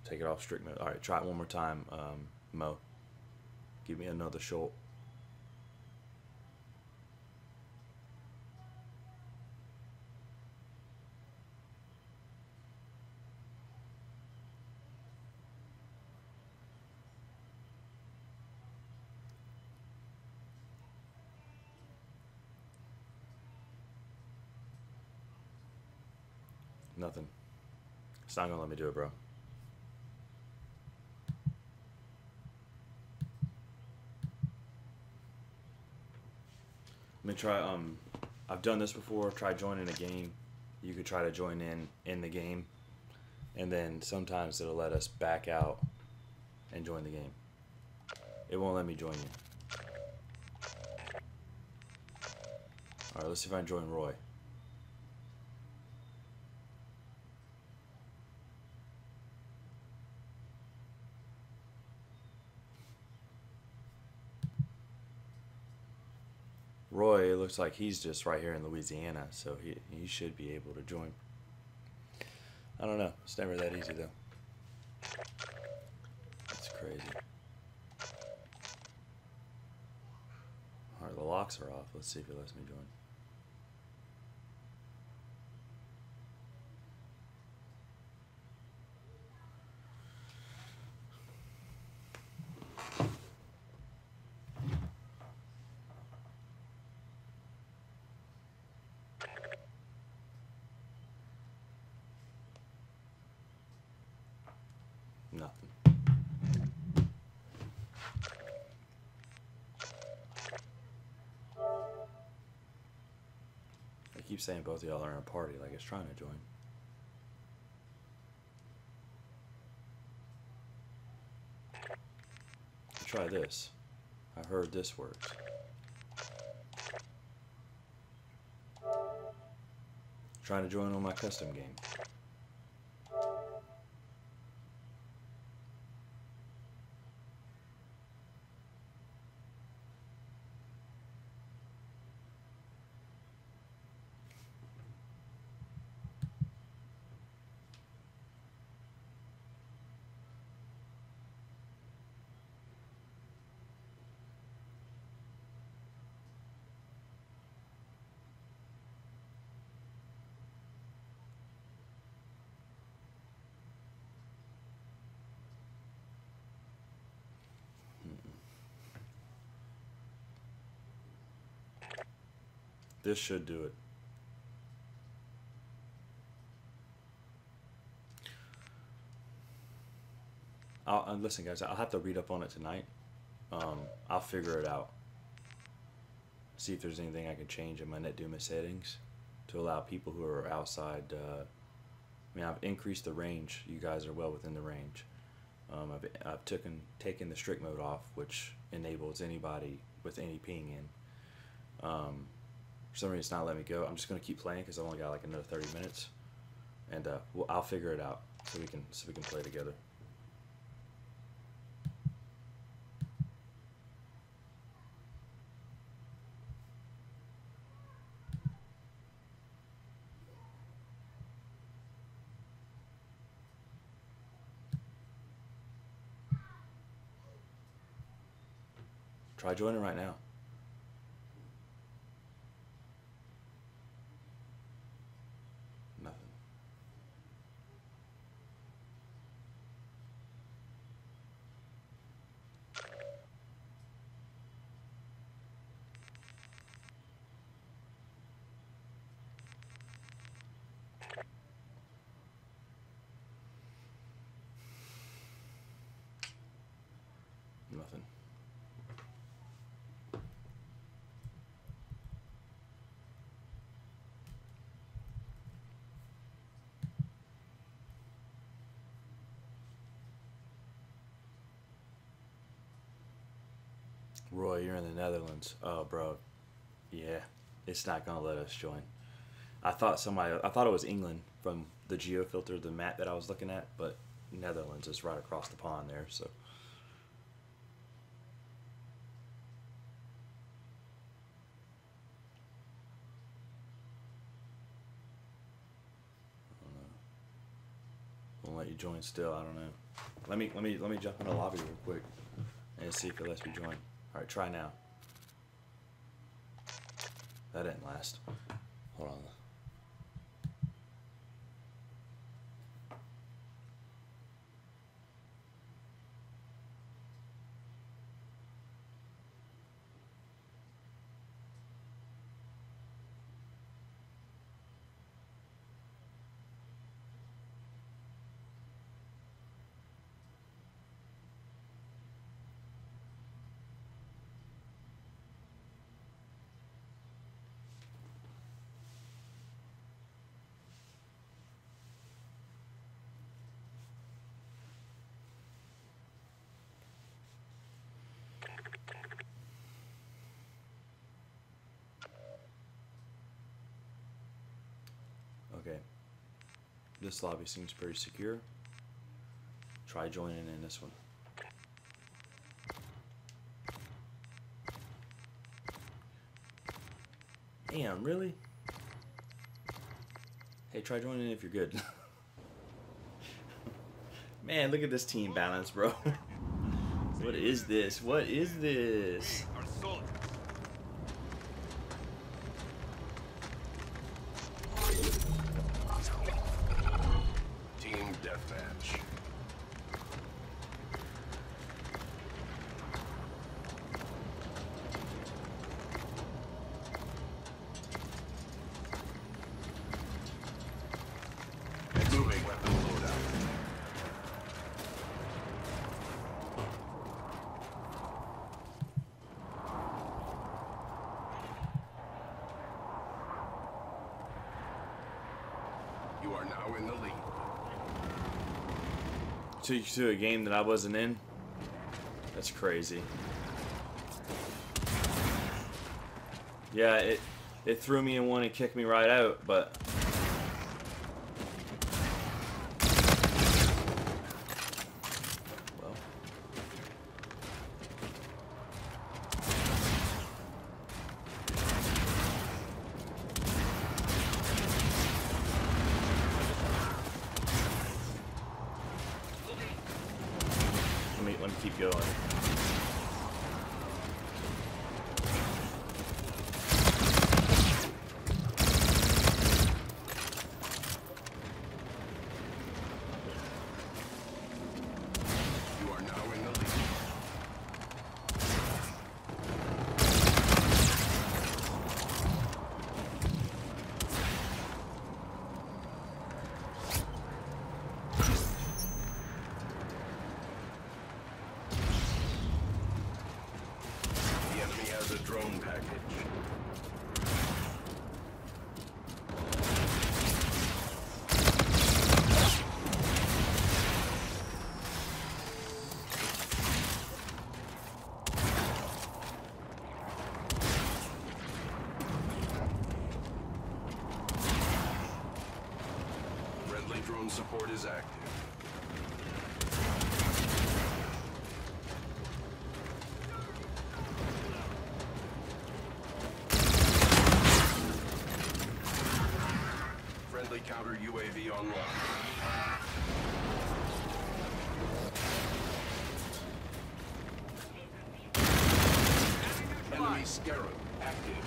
Take it off strict mode. All right, try it one more time, Mo. Give me another shot. Nothing. It's not gonna let me do it, bro. Let me try I've done this before. Try joining a game. You could try to join in the game, and then sometimes it'll let us back out and join the game. It won't let me join you. All right, let's see if I can join Roy. Roy, it looks like he's just right here in Louisiana, so he should be able to join. I don't know. It's never that easy, though. It's crazy. Alright, the locks are off. Let's see if it lets me join. Nothing. I keep saying both of y'all are in a party like it's trying to join. Try this. I heard this works. Trying to join on my custom game. This should do it. Listen, guys, I'll have to read up on it tonight. I'll figure it out. See if there's anything I can change in my NetDuma settings to allow people who are outside. I mean, I've increased the range. You guys are well within the range. I've taken the strict mode off, which enables anybody with any ping in. For some reason, it's not letting me go. I'm just gonna keep playing because I've only got like another 30 minutes, and I'll figure it out so we can play together. Try joining right now. Nothing. Nothing. Roy, you're in the Netherlands. Oh, bro. Yeah, it's not gonna let us join. I thought it was England from the geo filter, the map that I was looking at, but Netherlands is right across the pond there, so. Won't let you join still. I don't know. Let me jump in the lobby real quick and see if it lets me join. All right, try now. That didn't last. Hold on. This lobby seems pretty secure. Try joining in this one. Damn, really? Hey, try joining in if you're good. Man, look at this team balance, bro. What is this? What is this? Our soldiers. Team deathmatch. Moving weapon loadout. You are now in the lead. Took you to a game that I wasn't in? That's crazy. Yeah, it threw me in one and kicked me right out, but well. Let me keep going. You are now in the lead. The enemy has a drone package. Friendly drone support is active. Friendly counter UAV online. Enemy Scarab active.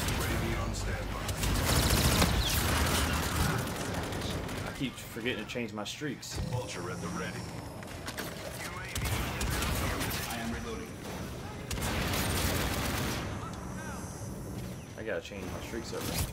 UAV on standby. I keep forgetting to change my streaks. Vulture at the ready. I am reloading. I gotta change my streaks over.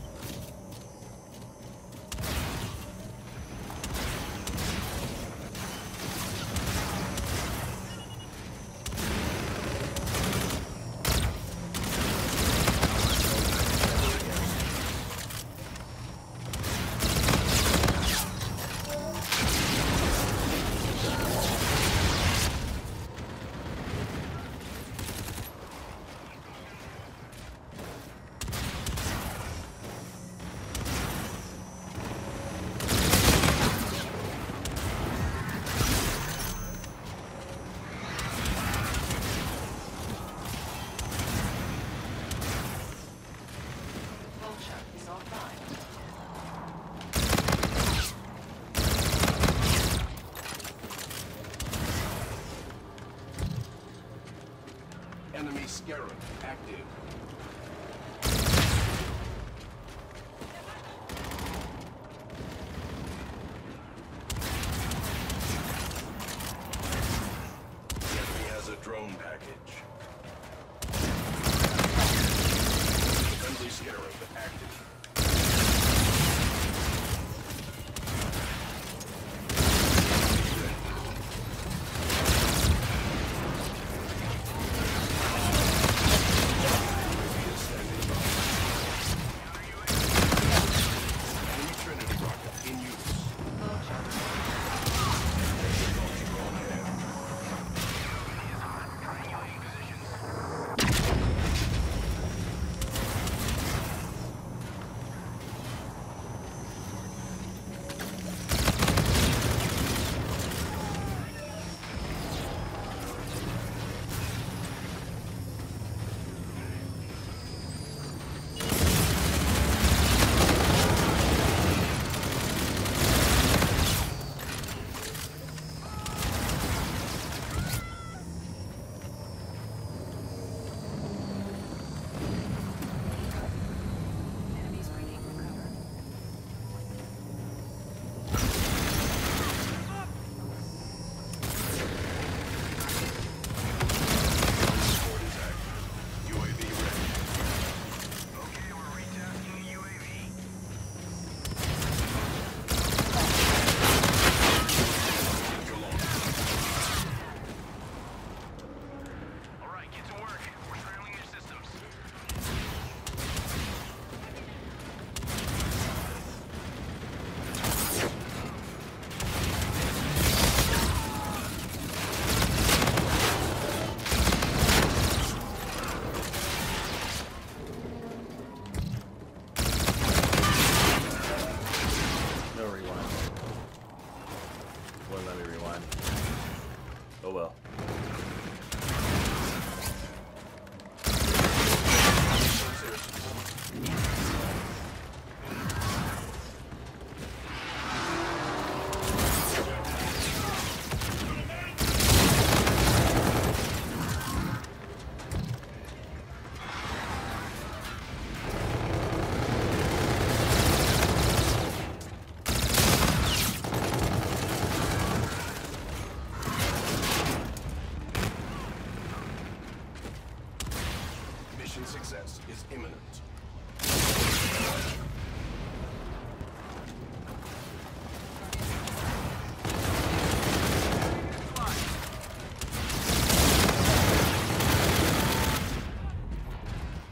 Mission success is imminent.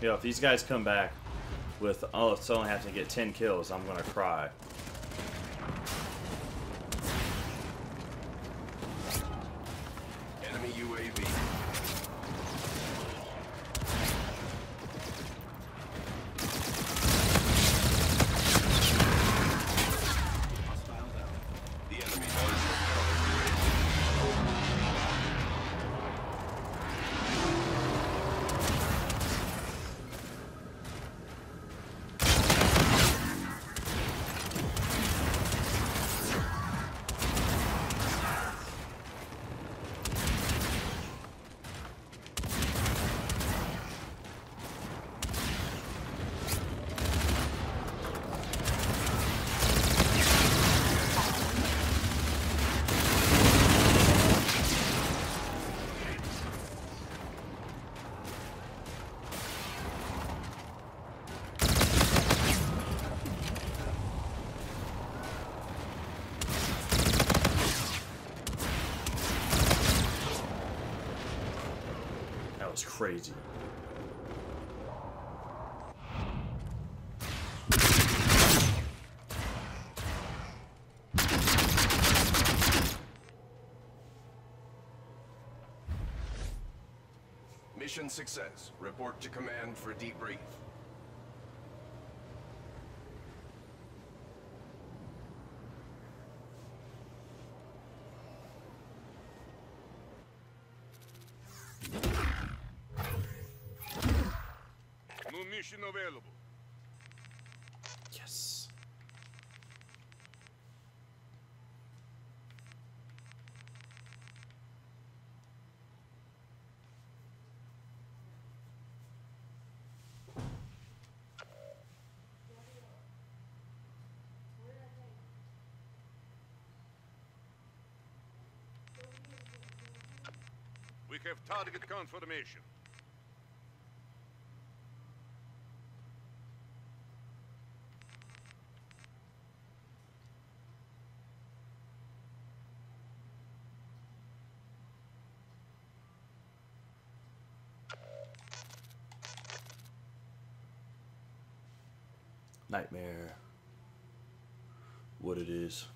Yo, if these guys come back with, oh, it's only have to get 10 kills, I'm gonna cry. Enemy UAV. Hostile down. The enemy does That was crazy. Mission success. Report to command for debrief. New mission available. Yes. We have target confirmation. Nightmare. What it is.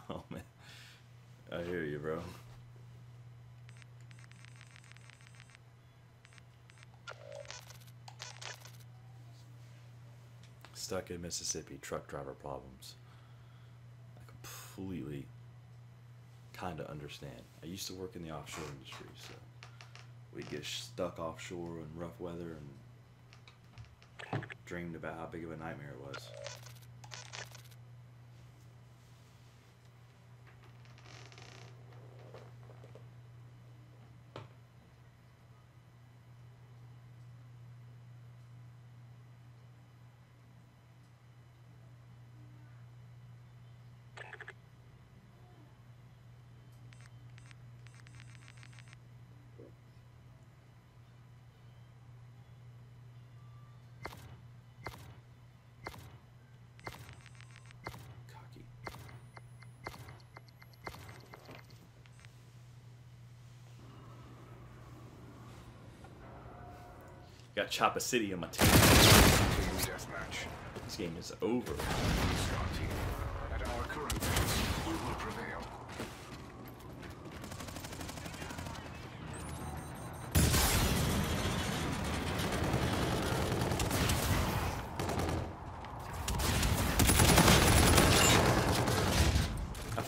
Oh man, I hear you, bro. Stuck in Mississippi, truck driver problems. I completely kind of understand. I used to work in the offshore industry, so we'd get stuck offshore in rough weather and dreamed about how big of a nightmare it was. Cocky. Got Chopper City in my team. Team deathmatch. This game is over. Scout team. At our current pace, we will prevail.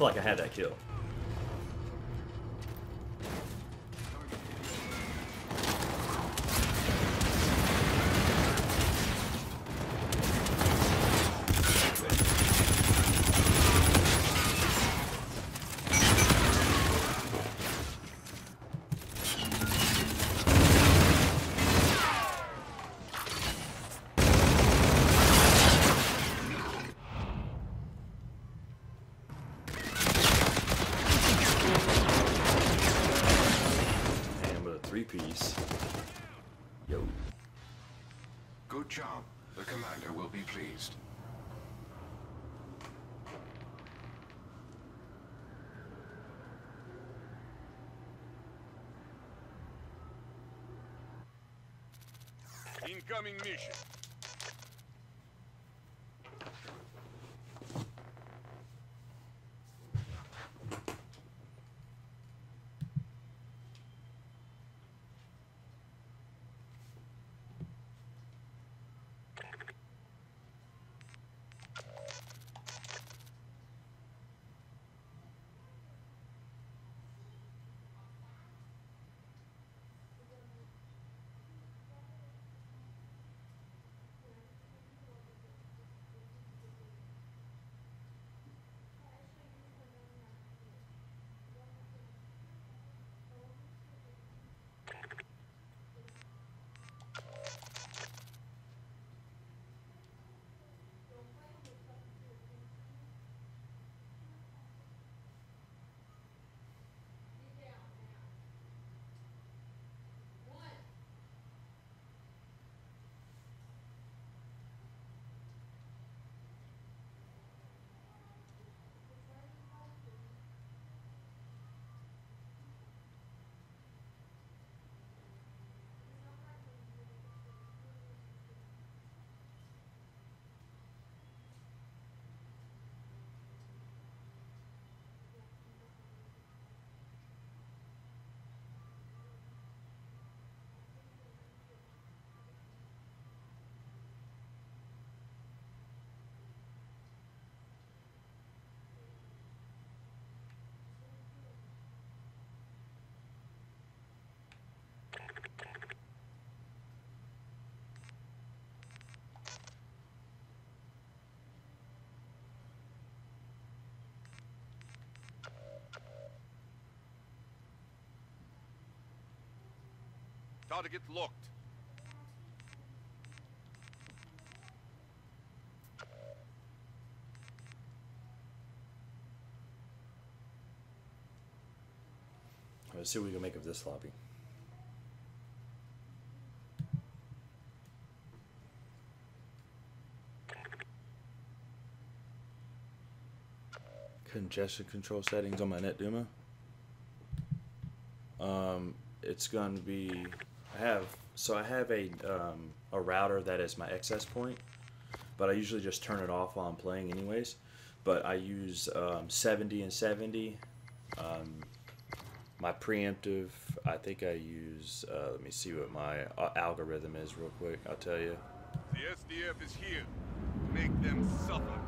feel like I had that kill. Three-piece. Yo. Good job. The commander will be pleased. Incoming mission. Target locked. Let's see what we can make of this lobby. Congestion control settings on my NetDuma. It's going to be, I have a router that is my access point, but I usually just turn it off while I'm playing anyways. But I use 70 and 70. My preemptive, I think I use, let me see what my algorithm is real quick, I'll tell you. The SDF is here. Make them suffer.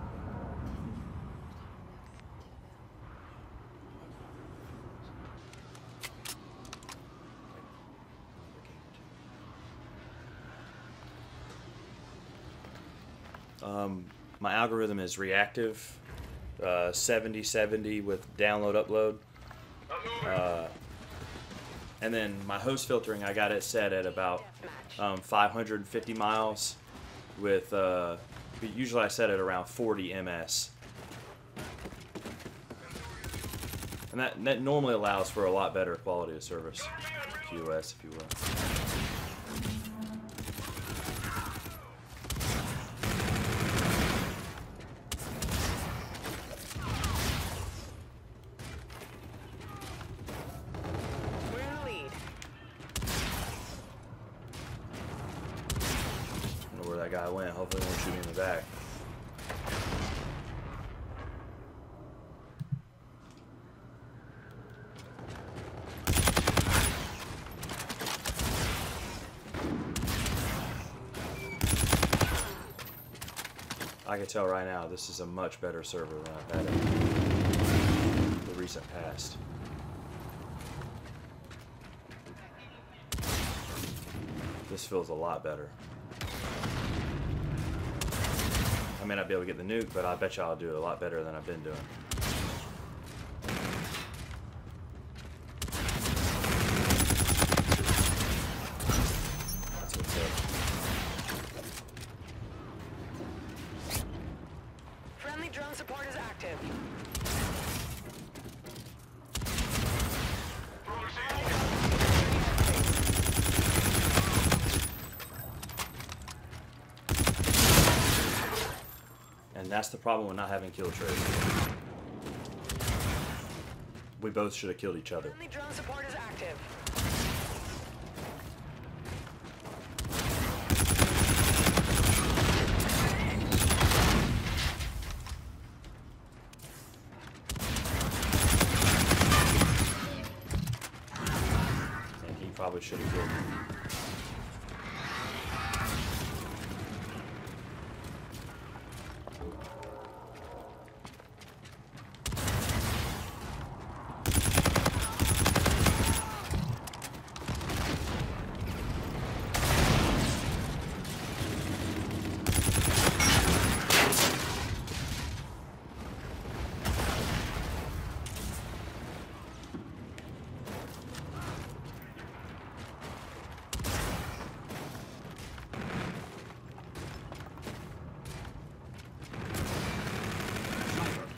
My algorithm is reactive, 70/70 with download upload, and then my host filtering, I got it set at about 550 miles with usually I set it around 40 ms, and that normally allows for a lot better quality of service, QoS if you will. That guy went. Hopefully he won't shoot me in the back. I can tell right now this is a much better server than I've had it. recent past. This feels a lot better. I may not be able to get the nuke, but I bet you I'll do a lot better than I've been doing. That's what's up. Friendly drone support is active. And that's the problem with not having kill trace. We both should have killed each other. Friendly drone support is active. And he probably should have killed me.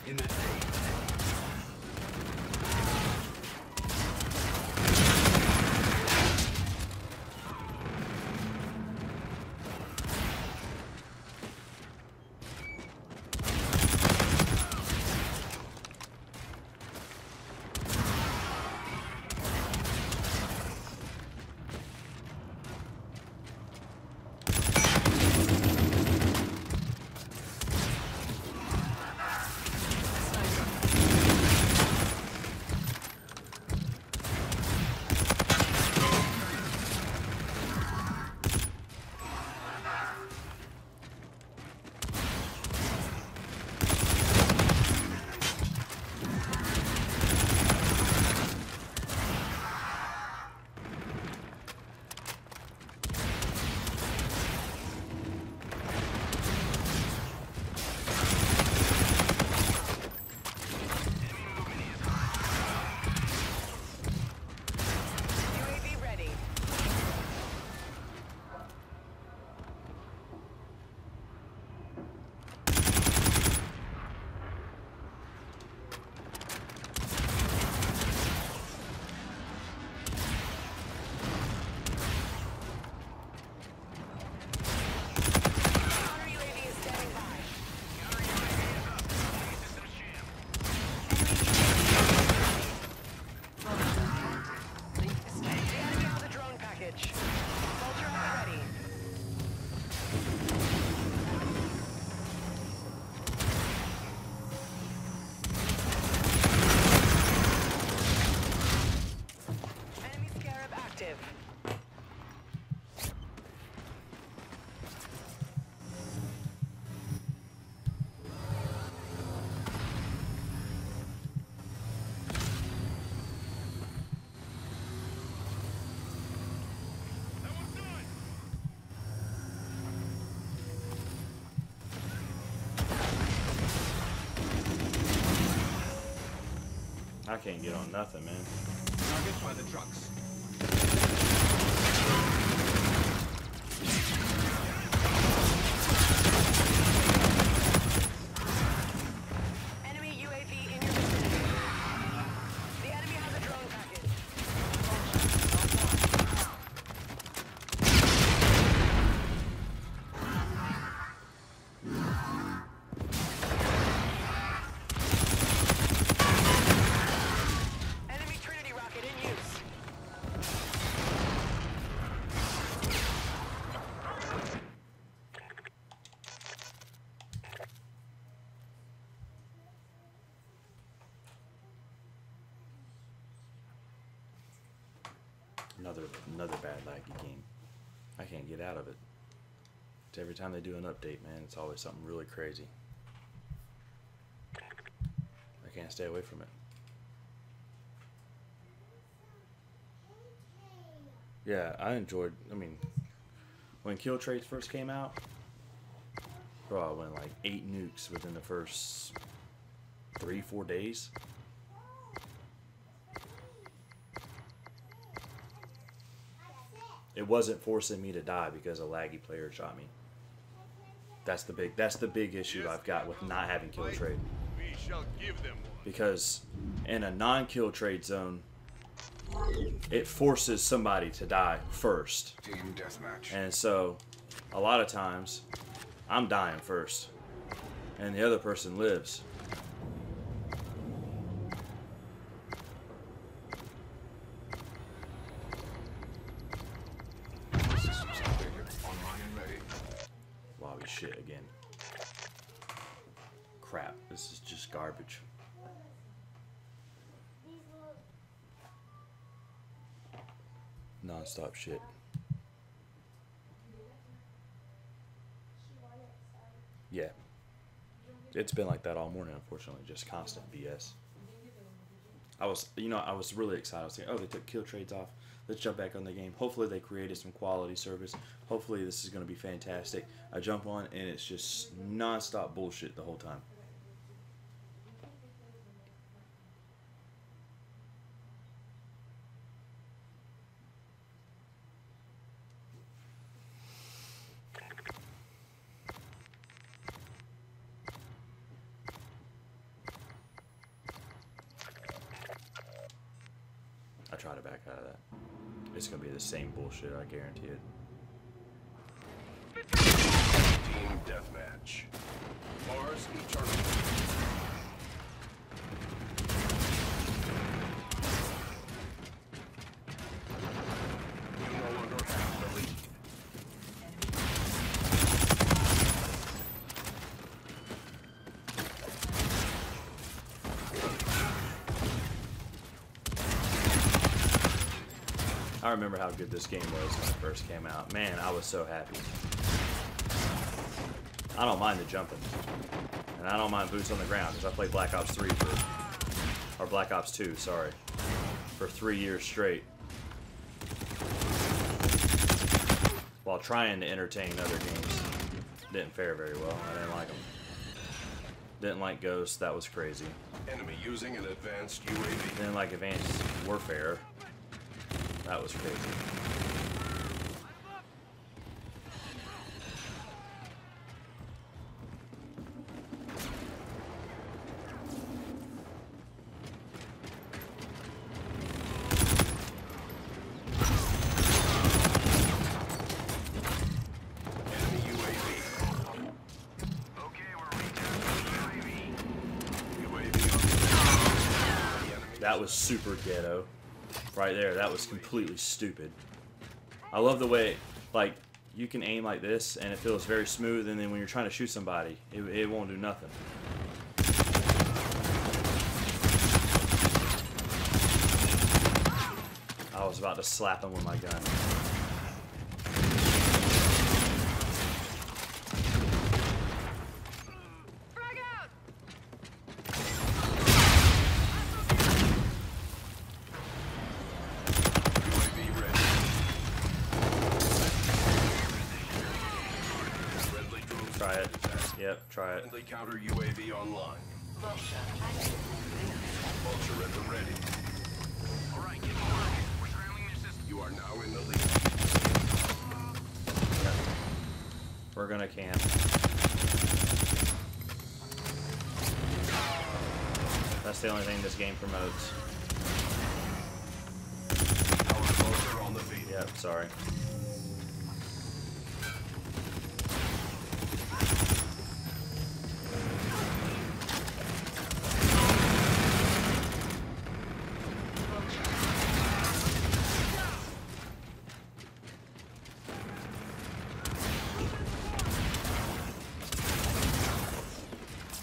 In that UAV ready. Counter UAV is standing by. Link established. The enemy has a drone package. Vulture hunt ready. Enemy Scarab active. That one's done. I can't get on nothing, man. target by the trucks. Enemy UAV in your vicinity. The enemy has a drone package. Enemy Trinity rocket in use. Another bad laggy game. I can't get out of it. It's every time they do an update, man, it's always something really crazy. I can't stay away from it. Yeah, I enjoyed. I mean, when kill trades first came out, bro, I went like 8 nukes within the first 3-4 days. It wasn't forcing me to die because a laggy player shot me. That's the big issue I've got with not having kill trade. We shall give them one. Because in a non-kill trade zone, it forces somebody to die first. Team deathmatch. And so, a lot of times, I'm dying first. And the other person lives. Systems updated. Online and ready. Wow, we shit again. Crap, this is just garbage. Non-stop shit. Yeah. It's been like that all morning, unfortunately. Just constant BS. I was really excited. I was thinking, oh, they took kill trades off. Let's jump back on the game. Hopefully they created some quality service. Hopefully this is going to be fantastic. I jump on and it's just non-stop bullshit the whole time. I try to back out of that. It's going to be the same bullshit, I guarantee it. Team deathmatch. Mars Eternal. You no longer have the lead. I remember how good this game was when it first came out. Man, I was so happy. I don't mind the jumping. And I don't mind boots on the ground, because I played Black Ops 3 or Black Ops 2, sorry, for 3 years straight. While trying to entertain other games. Didn't fare very well. I didn't like them. Didn't like Ghost, that was crazy. Enemy using an advanced UAV. Didn't like Advanced Warfare. That was crazy. Enemy UAV. Okay, we're recapturing UAV. UAV on the enemy. That was super ghetto. Right there, that was completely stupid. I love the way, like, you can aim like this and it feels very smooth, and then when you're trying to shoot somebody, it won't do nothing. I was about to slap him with my gun. Frag out! UAV ready. Friendly drone Try it. Yep, try it. Friendly counter UAV online. Vulture active. Vulture at the ready. All right, get to work. We're scrambling your system. You are now in the lead. We're gonna camp. That's the only thing this game promotes. Our vulture on the field. Yep, sorry.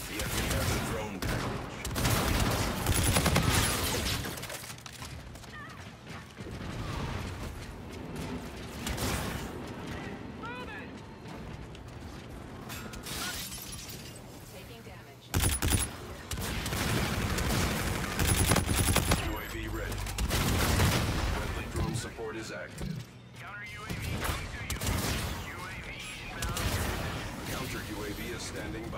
The enemy has a drone package. Taking damage. UAV ready. Friendly drone support is active. Vulture UAV is standing by.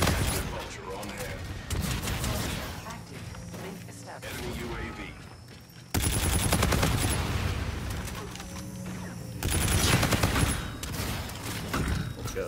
Active Vulture on hand. Active. Link established. Enemy UAV. Let's go.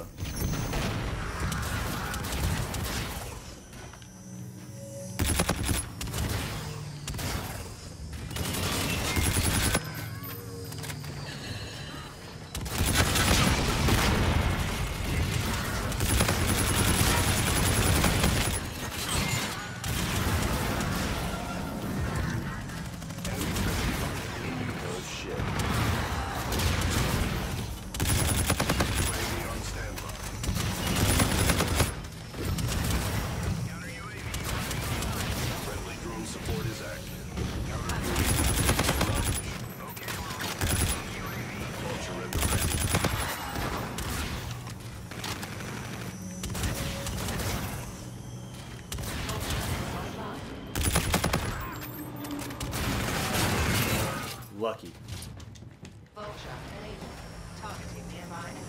Oh shit. UAV on standby. Counter UAV. Friendly drone support is active. Counter Okay, we're resetting UAV. Vulture at the ready. Lucky. Vulture enabled. Targeting nearby enemies.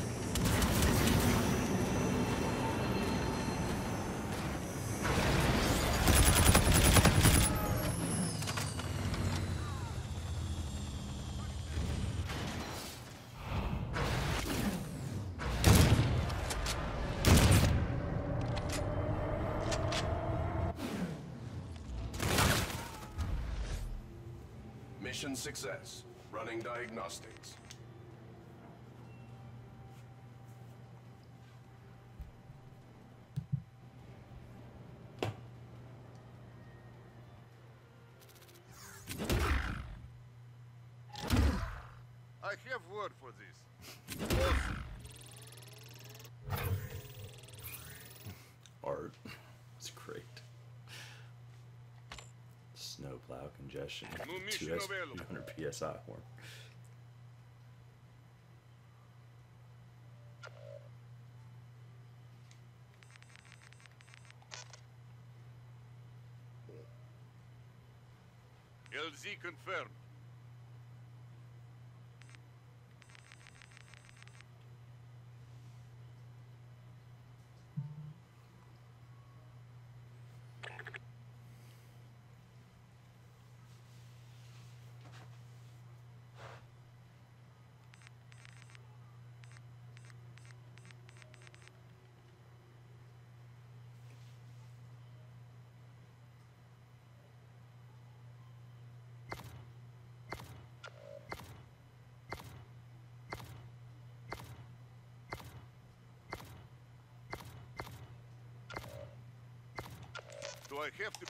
Mission success. Running diagnostics. I have word for this. Art. It's great. Snowplow congestion. No mission 2S available. 200 PSI horn. LZ confirmed. Do I have to...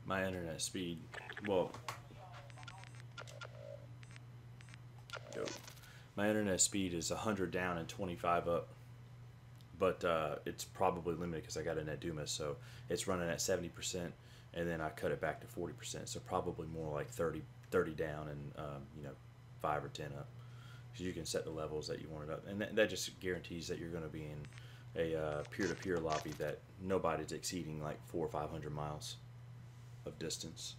My internet speed, well, yo, my internet speed is 100 down and 25 up, but it's probably limited because I got a Netduma, so it's running at 70%, and then I cut it back to 40%, so probably more like 30 down and 5 or 10 up. So you can set the levels that you want it up, and that just guarantees that you're going to be in a peer-to-peer lobby that nobody's exceeding like 400 or 500 miles of distance.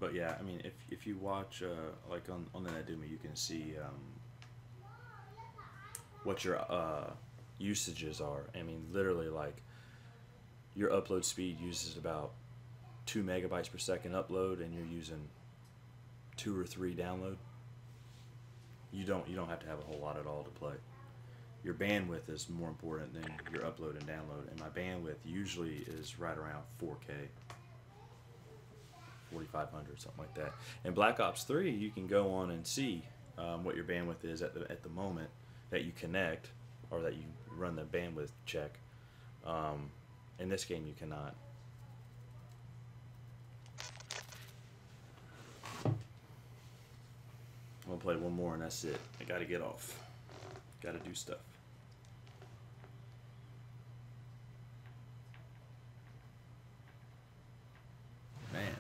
But yeah, I mean, if you watch like on the Nedumi, you can see what your usages are. I mean, literally, like your upload speed uses about 2 megabytes per second upload, and you're using 2 or 3 download. You don't have to have a whole lot at all to play. Your bandwidth is more important than your upload and download, and my bandwidth usually is right around 4K, 4500, something like that. In Black Ops 3, you can go on and see what your bandwidth is at the moment that you connect, or that you run the bandwidth check. In this game, you cannot. I'm gonna play one more and that's it. I gotta get off. Gotta do stuff. Man.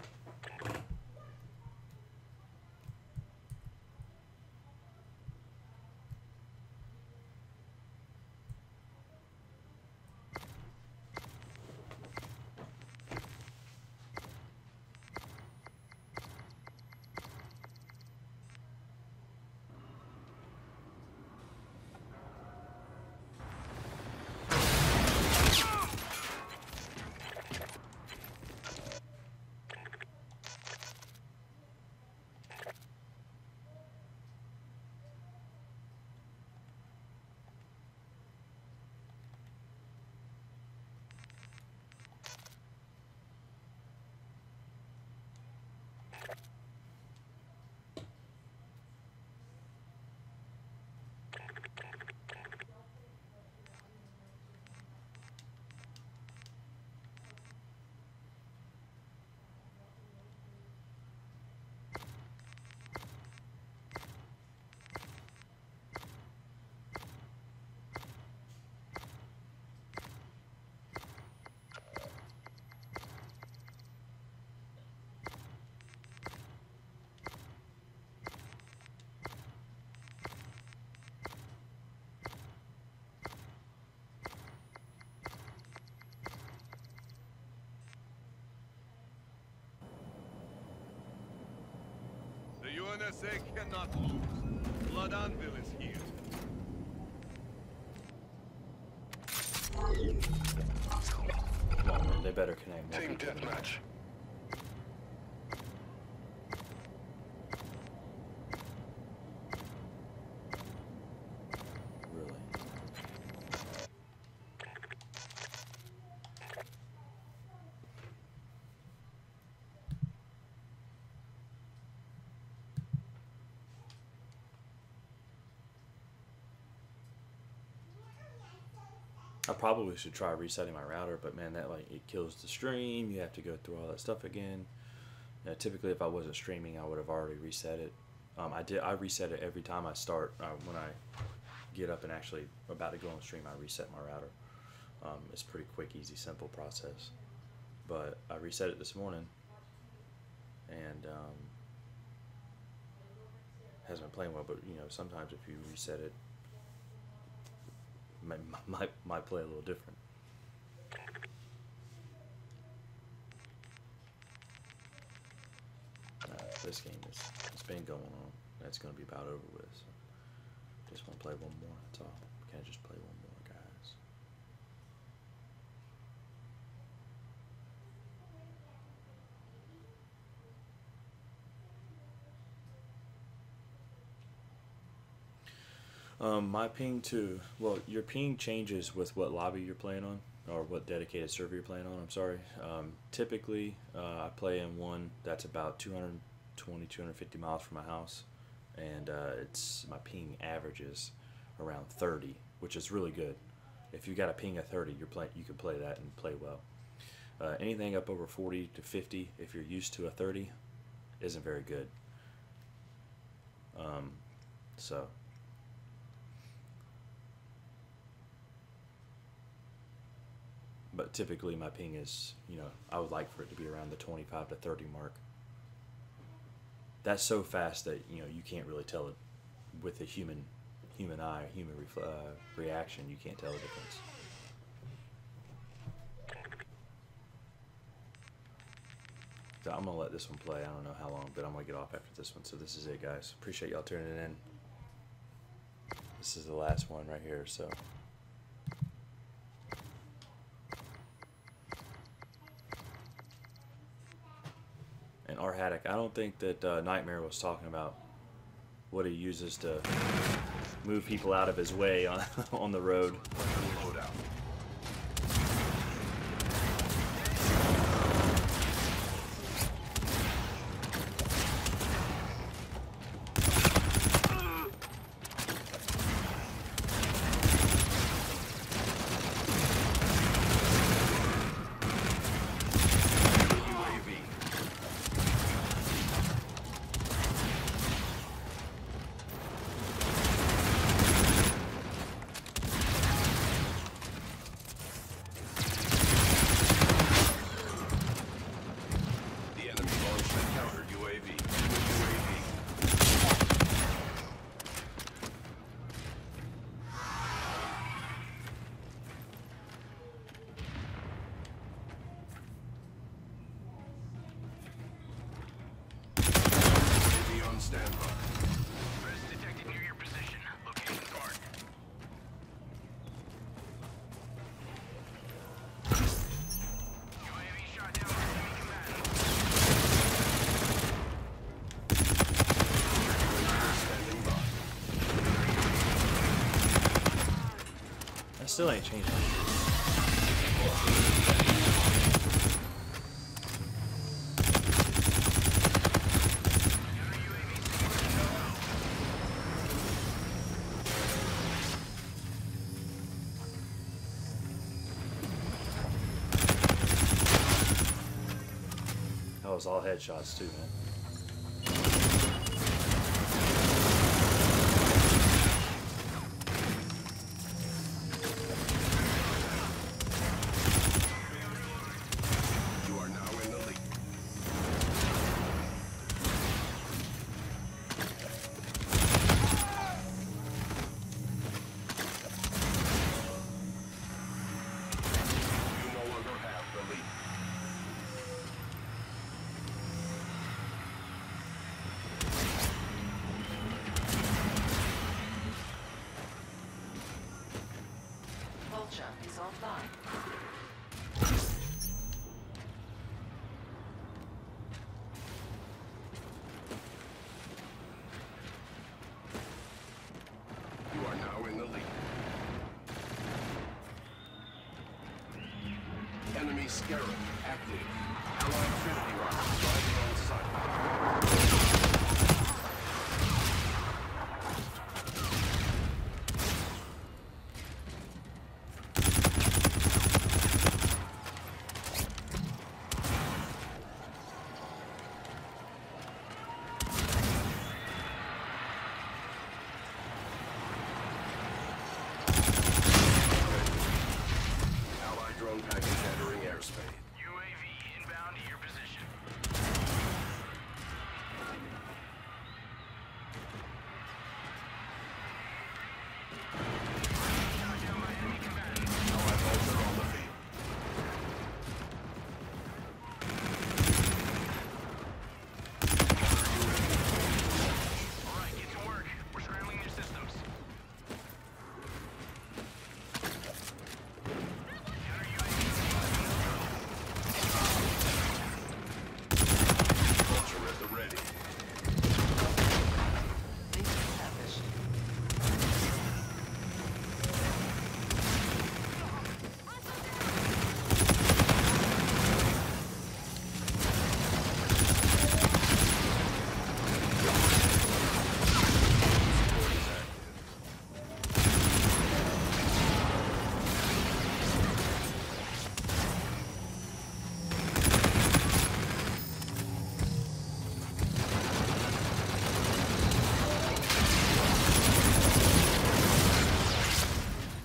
The UNSA cannot lose. Blood Anvil is here. Come on, man. They better connect. Team deathmatch. Really. I probably should try resetting my router, but man, that like it kills the stream. You have to go through all that stuff again. Typically, if I wasn't streaming, I would have already reset it. I reset it every time I start. When I get up and actually about to go on stream, I reset my router. It's a pretty quick, easy, simple process. But I reset it this morning, and hasn't been playing well. But you know, sometimes if you reset it, might play a little different. This game it's been going on. That's going to be about over with. So just want to play one more. That's all. Can't just play one more, guys. My ping too. Well, your ping changes with what lobby you're playing on, or what dedicated server you're playing on. I'm sorry. Typically, I play in one that's about 220, 250 miles from my house, and it's my ping averages around 30, which is really good. If you got a ping of 30, you can play that and play well. Anything up over 40 to 50, if you're used to a 30, isn't very good. So. But typically my ping is, I would like for it to be around the 25 to 30 mark. That's so fast that, you can't really tell it with a human eye, human reaction. You can't tell the difference. So I'm gonna let this one play. I don't know how long, but I'm gonna get off after this one. So this is it, guys. Appreciate y'all tuning in. This is the last one right here. So. And our Haddock, I don't think that Nightmare was talking about what he uses to move people out of his way on on the road. Load out. Still ain't changing. That was all headshots too, man. Is offline. You are now in the lead. Enemy Scarab active. Allied Trinity rockets driving on sight. Drone package entering airspace. UAV inbound to your position. Shot down by enemy combatants. Allied Vulture on the field. All right, get to work. We're scrambling your systems. Vulture at the ready. Link established.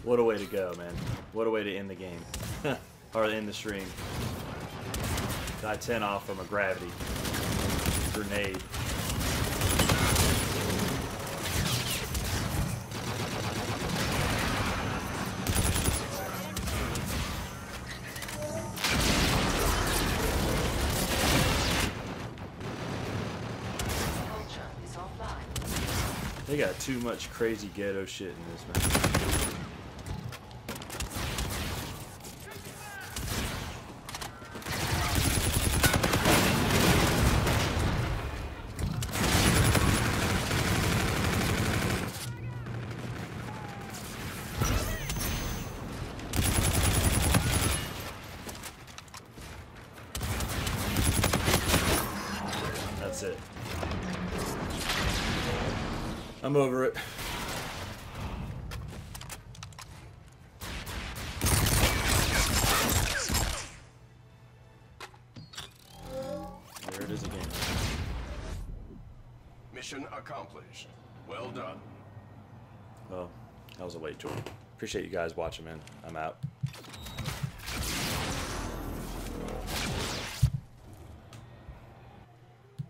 What a way to go, man. What a way to end the game. Or end the stream. Got 10 off from a gravity grenade. They got too much crazy ghetto shit in this, man. That's it. I'm over it. There it is again. Mission accomplished. Well done. Well, that was a late joint. Appreciate you guys watching, man. I'm out.